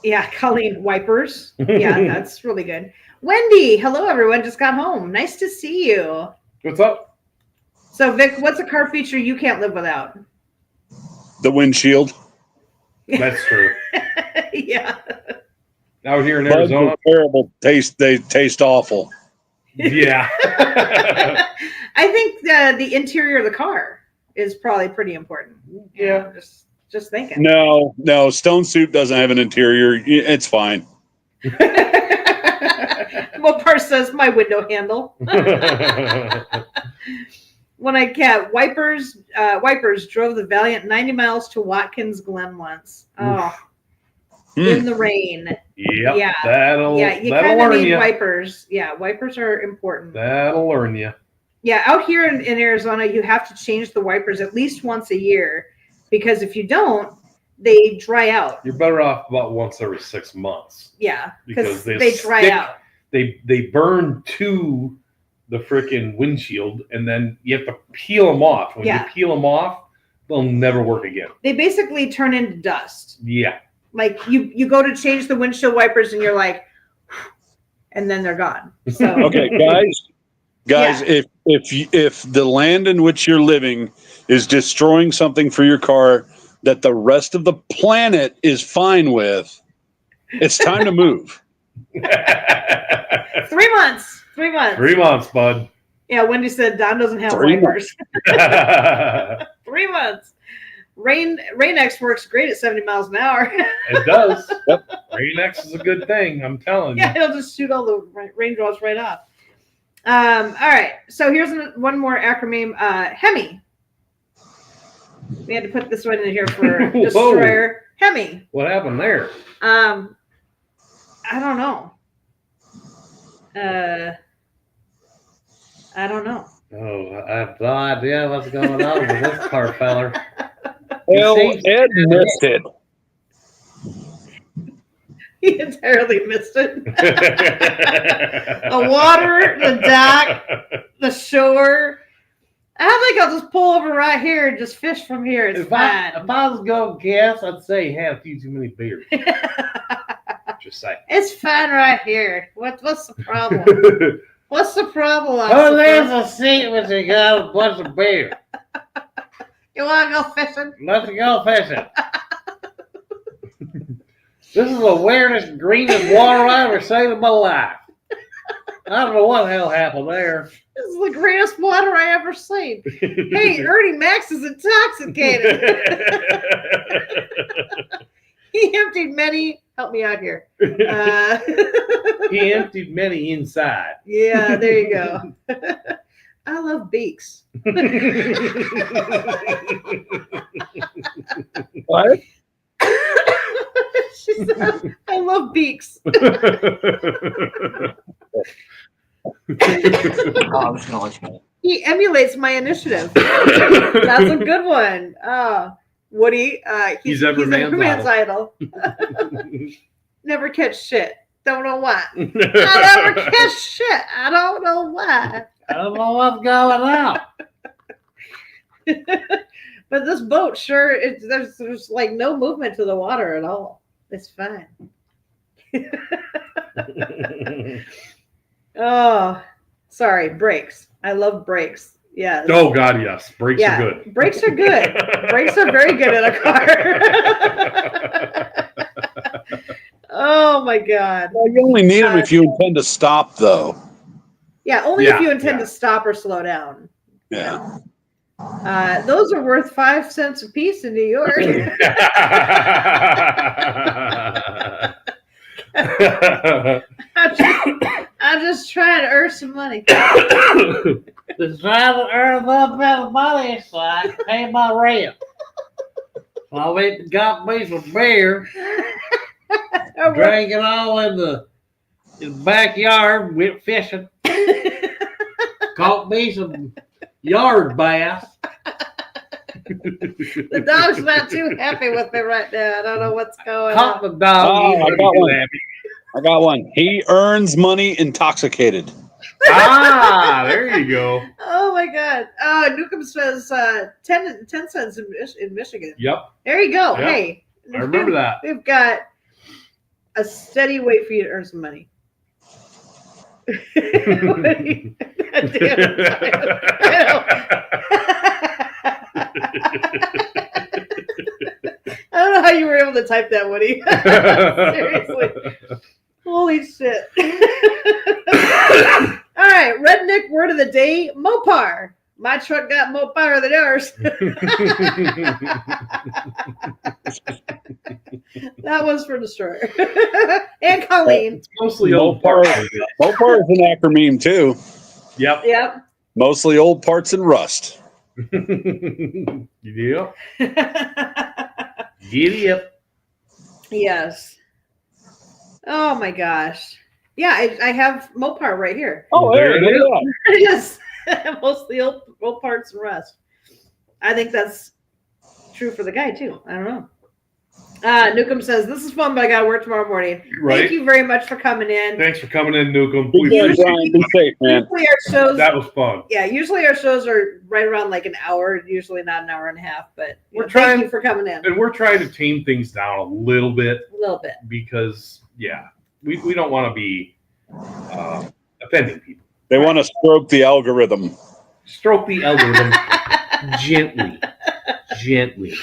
Yeah, Colleen, wipers. Yeah, that's really good. Wendy, hello everyone. Just got home. Nice to see you. What's up? So Vic, what's a car feature you can't live without? The windshield. That's true. Yeah. Out here in Arizona, terrible taste. They taste awful. Yeah. I think the interior of the car is probably pretty important. Yeah. Just thinking. No. Stone Soup doesn't have an interior. It's fine. Mopar says my window handle. When I cat wipers drove the Valiant 90 miles to Watkins Glen once. Oh, in the rain. Yep, yeah, you kind of need wipers. Yeah, wipers are important. That'll learn you. Yeah, out here in Arizona, you have to change the wipers at least once a year because if you don't, they dry out. You're better off about once every 6 months. Yeah, because they dry out. They burn to the freaking windshield, and then you have to peel them off. When you peel them off, they'll never work again. They basically turn into dust. Yeah. Like you go to change the windshield wipers, and you're like, and then they're gone. So okay, guys, if the land in which you're living is destroying something for your car that the rest of the planet is fine with, it's time to move. 3 months. 3 months. 3 months, bud. Yeah, Wendy said Don doesn't have 3 wipers. 3 months. Rain-X works great at 70 miles an hour. It does. Yep. Rain-X is a good thing, I'm telling you. Yeah, it'll just shoot all the raindrops right off. All right, so here's one more acronym. Hemi. We had to put this one in here for Destroyer. Hemi. What happened there? I don't know. I don't know. Oh, I have no idea what's going on with this car feller. Well, Ed missed it. He entirely missed it. The water, the dock, the shore. I think I'll just pull over right here and just fish from here. It's fine. If I was going to guess, I'd say he had a few too many beers. Just say. It's fine right here. What's the problem? What's the problem? Oh, there's a seat with you got a bunch of beer. You want to go fishing? Let's go fishing. This is the weirdest, greenest water I ever seen in my life. I don't know what the hell happened there. This is the greatest water I ever seen. Hey, Ernie Max is intoxicated. He emptied many. Help me out here. He emptied many inside. Yeah, there you go. I love beaks. What? She said, I love beaks. He emulates my initiative. That's a good one. Woody, he's Everman's idol. Never catch shit. Don't know why. I never catch shit. I don't know why. I don't know what's going on. But this boat, sure, there's like no movement to the water at all. It's fine. Oh, sorry, brakes. I love brakes. Yes. Oh God, yes. Brakes are good. Brakes are good. Brakes are very good in a car. Oh my God. Well, you only need them if you intend to stop, though. Yeah, only if you intend to stop or slow down. Yeah. Those are worth 5 cents a piece in New York. I'm just trying to earn some money. Just trying to earn a little bit of money so I can pay my rent. So I went and got me some beer, drank it all in the backyard, went fishing, caught me some yard bass. The dog's not too happy with me right now. I don't know what's going Caught on. the dog. I got one. He earns money intoxicated. There you go. Oh my God. Newcomb says 10 cents in Michigan. Yep. There you go. Yep. Hey, I remember that. We've got a steady way for you to earn some money. I don't know how you were able to type that, Woody. Seriously. Holy shit. All right, redneck word of the day, Mopar. My truck got Mopar than yours. That was for Destroyer. And Colleen. It's mostly old Mopar. parts. Mopar is an acronym, too. Yep. Yep. Mostly old parts and rust. Yep. Giddy up. Yes. Oh my gosh. Yeah, I have Mopar right here. Oh, there it is. Yes. Mostly old parts and rust. I think that's true for the guy too. I don't know. Newcomb says, this is fun, but I got to work tomorrow morning. Right. Thank you very much for coming in. Thanks for coming in, Newcomb. Be safe, man. Usually our shows, That was fun. yeah, usually our shows are right around like an hour, usually not an hour and a half, but We're trying- thank you for coming in. And we're trying to tame things down a little bit A little bit. because, we don't want to be offending people. They want to stroke the algorithm. Stroke the algorithm gently. Gently.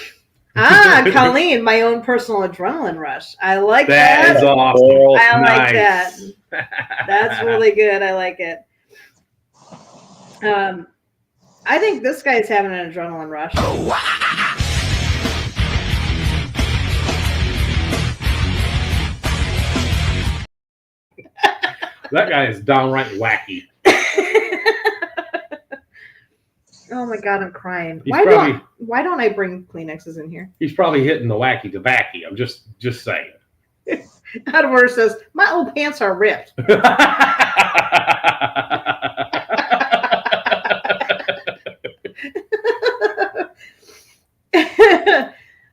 Colleen, my own personal adrenaline rush. I like that. That is awesome. I like Nice. that. That's really good. I like it. I think this guy's having an adrenaline rush. That guy is downright wacky. Oh my God, I'm crying. He's Why don't I bring Kleenexes in here? He's probably hitting the wacky tobacco. I'm just saying. Adward says, my old pants are ripped. That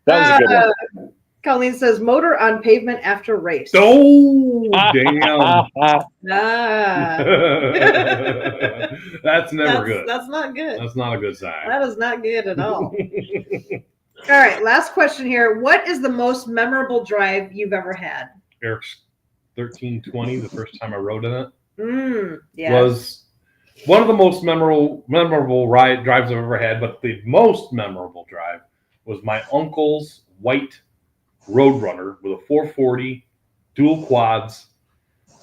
was a good one. Colleen says, motor on pavement after race. Oh, damn. That's never good. That's not good. That's not a good sign. That is not good at all. All right, last question here. What is the most memorable drive you've ever had? Eric's 1320, the first time I rode in it, Yeah. was one of the most memorable drives I've ever had. But the most memorable drive was my uncle's white Roadrunner with a 440, dual quads.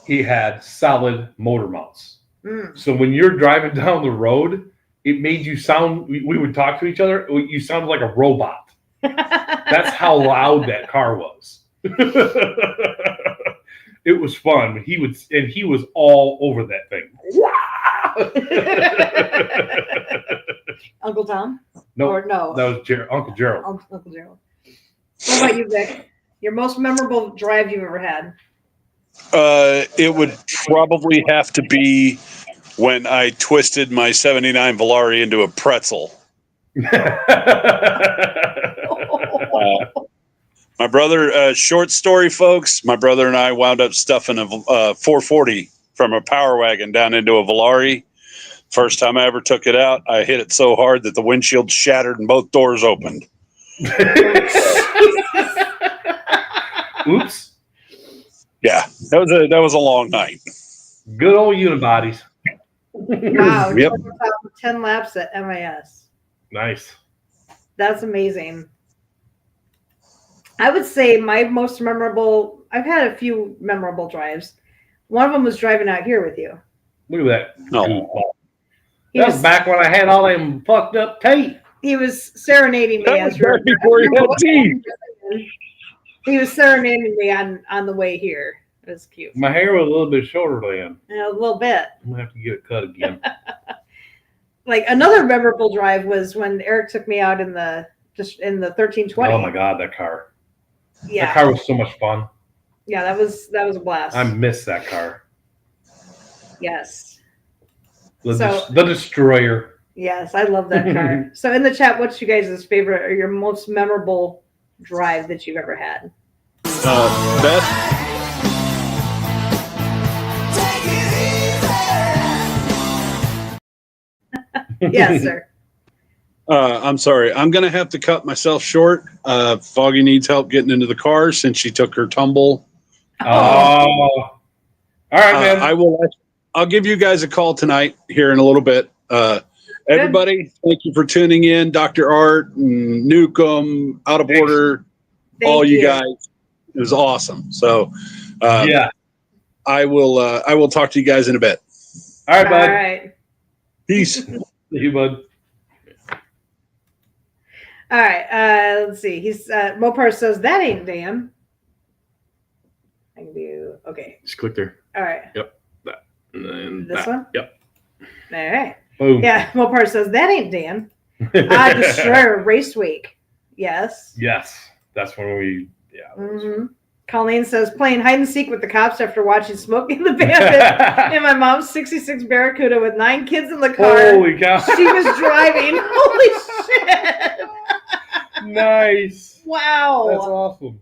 he had solid motor mounts. Mm. So when you're driving down the road, it made you sound, we would talk to each other, you sounded like a robot. That's how loud that car was. It was fun. He was all over that thing. Uncle Tom? No, Or no? that was Uncle Gerald. Uncle Gerald. What about you, Vic? Your most memorable drive you've ever had? It would probably have to be when I twisted my 79 Volare into a pretzel. My brother, short story, folks, my brother and I wound up stuffing a 440 from a Power Wagon down into a Volare. First time I ever took it out, I hit it so hard that the windshield shattered and both doors opened. Oops. Yeah, that was a long night. Good old unibodies. Wow. Yep. 10 laps at MIS. Nice. That's amazing. I would say my most memorable, I've had a few memorable drives. One of them was driving out here with you. Look at that. No. That was back when I had all them fucked up teeth. He was serenading me That as was back before you had teeth. He was serenading me on the way here. It was cute. My hair was a little bit shorter then. Yeah, a little bit. I'm gonna have to get it cut again. Like another memorable drive was when Eric took me out in the 1320. Oh my god, that car. Yeah. That car was so much fun. Yeah, that was a blast. I miss that car. Yes. The Destroyer. Yes, I love that car. So in the chat, what's you guys' favorite or your most memorable drive that you've ever had? Beth? Yes, sir. I'm sorry. I'm going to have to cut myself short. Foggy needs help getting into the car since she took her tumble. Oh. All right, man. I'll give you guys a call tonight here in a little bit. Everybody, thank you for tuning in. Dr. Art, and Newcomb, Out of Order, all you guys. It was awesome. So, yeah, I will talk to you guys in a bit. All right, bud. All right. Peace. See you, bud. All right. Let's see. He's Mopar says that ain't Dan. I can do okay. Just click there. All right. Yep. That. And then This that. one? Yep. All right. Boom. Yeah. Mopar says that ain't Dan. Destroyer Race Week. Yes. Yes. That's when we. Yeah. Mm-hmm. Colleen says playing hide and seek with the cops after watching Smokey and the Bandit in my mom's '66 Barracuda with 9 kids in the car. Holy cow! She was driving. Holy shit! Nice. Wow. That's awesome.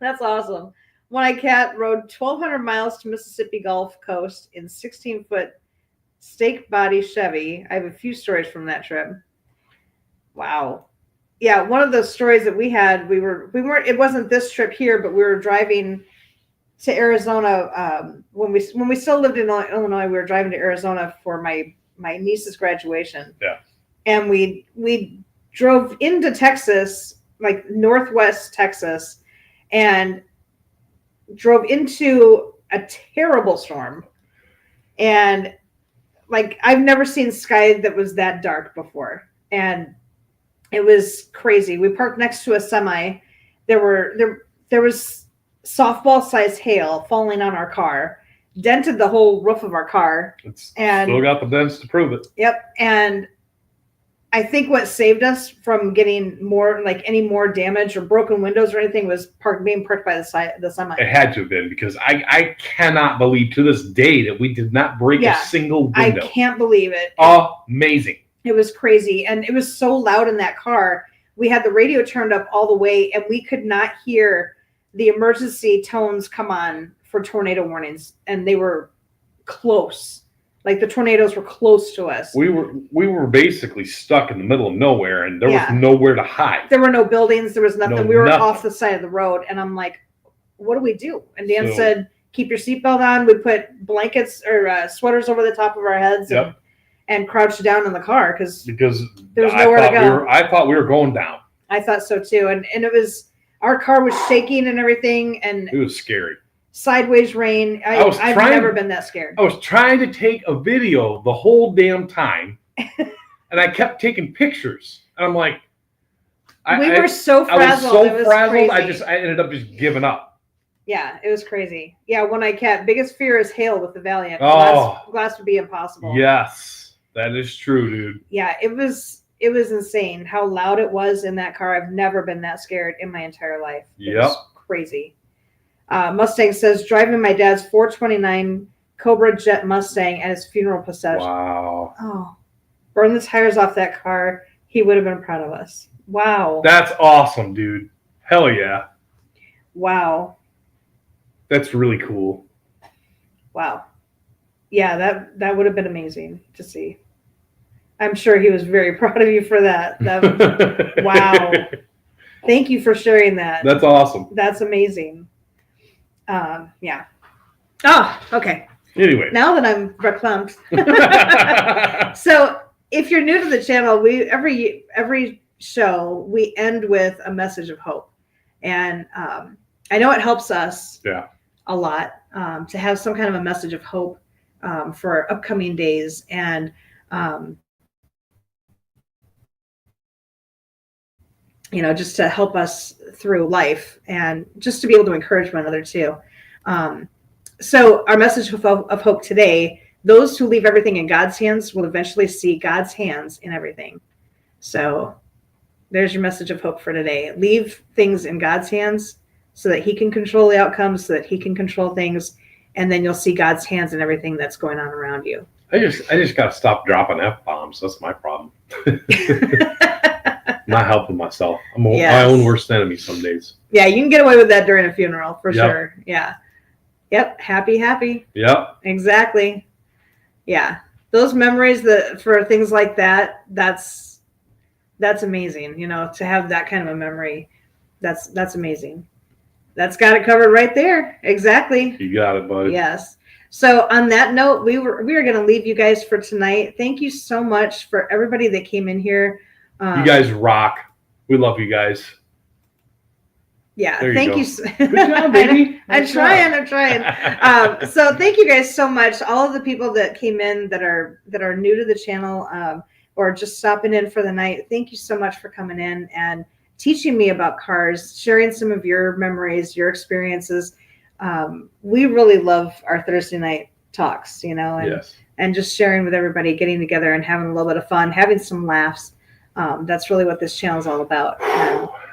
That's awesome. When I rode 1,200 miles to Mississippi Gulf Coast in 16-foot stake body Chevy. I have a few stories from that trip. Wow. Yeah, one of the stories that we had, we weren't. It wasn't this trip here, but we were driving to Arizona when we still lived in Illinois. We were driving to Arizona for my niece's graduation. Yeah, and we drove into Texas, like northwest Texas, and drove into a terrible storm. And like I've never seen sky that was that dark before, and it was crazy. We parked next to a semi. There was softball-sized hail falling on our car, dented the whole roof of our car. And still got the dents to prove it. Yep. And I think what saved us from getting any more damage or broken windows or anything was being parked by the semi. It had to have been, because I cannot believe to this day that we did not break a single window. I can't believe it. Amazing. It was crazy. And it was so loud in that car. We had the radio turned up all the way, and we could not hear the emergency tones come on for tornado warnings. And they were close. Like the tornadoes were close to us. We were basically stuck in the middle of nowhere, and there was nowhere to hide. There were no buildings. There was nothing. We were nothing. off the side of the road. And I'm like, what do we do? And Dan said, keep your seatbelt on. We put blankets or sweaters over the top of our heads and crouched down in the car because there was nowhere to go. I thought we were going down. I thought so too. And it was, our car was shaking and everything. And it was scary. sideways rain. I've never been that scared. I was trying to take a video the whole damn time, and I kept taking pictures. And I'm like, we were so frazzled. I was so frazzled. I ended up just giving up. Yeah, it was crazy. Yeah, biggest fear is hail with the Valiant. Oh, glass would be impossible. Yes, that is true, dude. Yeah, it was insane how loud it was in that car. I've never been that scared in my entire life. It was crazy. Mustang says, driving my dad's 429 Cobra Jet Mustang at his funeral procession. Wow. Oh, burn the tires off that car. He would have been proud of us. Wow. That's awesome, dude. Hell yeah. Wow. That's really cool. Wow. Yeah, that would have been amazing to see. I'm sure he was very proud of you for that. Wow. Thank you for sharing that. That's awesome. That's amazing. Yeah. Oh, okay. Anyway. Now that I'm verklempt. So if you're new to the channel, every show we end with a message of hope. And I know it helps us a lot to have some kind of a message of hope for upcoming days. And just to help us through life and just to be able to encourage one another too. So our message of hope today, those who leave everything in God's hands will eventually see God's hands in everything. So there's your message of hope for today. Leave things in God's hands so that he can control the outcomes, so that he can control things. And then you'll see God's hands in everything that's going on around you. I just got to stop dropping F-bombs. That's my problem. Not helping myself. I'm my own worst enemy some days. Yeah, you can get away with that during a funeral for sure. Yeah. Yep. Happy. Yep. Exactly. Yeah. Those memories for things like that, that's amazing. To have that kind of a memory, that's amazing. That's got it covered right there. Exactly. You got it, buddy. Yes. So on that note, we are going to leave you guys for tonight. Thank you so much for everybody that came in here. You guys rock. We love you guys. Yeah, thank you. Good job, baby. I'm trying. So thank you guys so much. All of the people that came in that are new to the channel or just stopping in for the night. Thank you so much for coming in and teaching me about cars, sharing some of your memories, your experiences. We really love our Thursday night talks, and just sharing with everybody, getting together and having a little bit of fun, having some laughs. That's really what this channel is all about.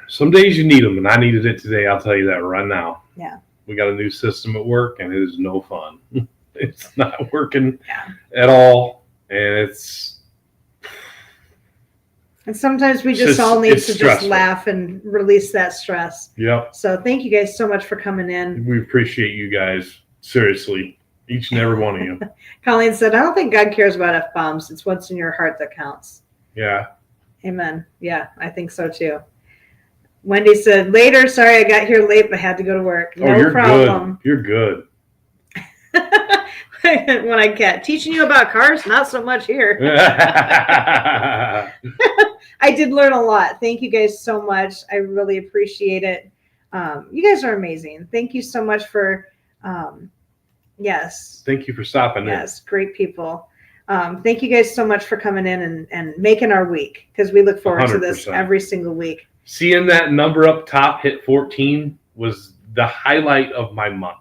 Some days you need them, and I needed it today. I'll tell you that right now. Yeah. We got a new system at work, and it is no fun. It's not working at all, and And sometimes we just all need to just laugh and release that stress. Yep. So thank you guys so much for coming in. We appreciate you guys. Seriously. Each and every one of you. Colleen said, I don't think God cares about F-bombs. It's what's in your heart that counts. Yeah. Amen. Yeah, I think so too. Wendy said, later, sorry I got here late, but had to go to work. No problem. You're good. When I get teaching you about cars, not so much here. I did learn a lot. Thank you guys so much. I really appreciate it. You guys are amazing. Thank you so much for, yes. Thank you for stopping in. Yes, great people. Thank you guys so much for coming in and making our week, because we look forward 100%. To this every single week. Seeing that number up top hit 14 was the highlight of my month.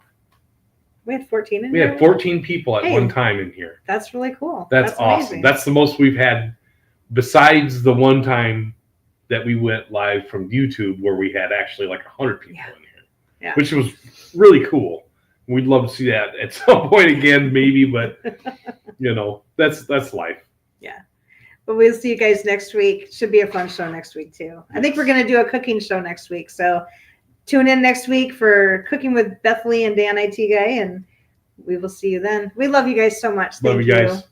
We had 14 in here? We had 14 people at one time in here. That's really cool. That's awesome. Amazing. That's the most we've had besides the one time that we went live from YouTube where we had actually like 100 people in here, which was really cool. We'd love to see that at some point again, maybe, but that's life. Yeah. But we'll see you guys next week. Should be a fun show next week too. I think we're going to do a cooking show next week. So tune in next week for Cooking with Beth Lee and Dan IT Guy, and we will see you then. We love you guys so much. Thank you guys.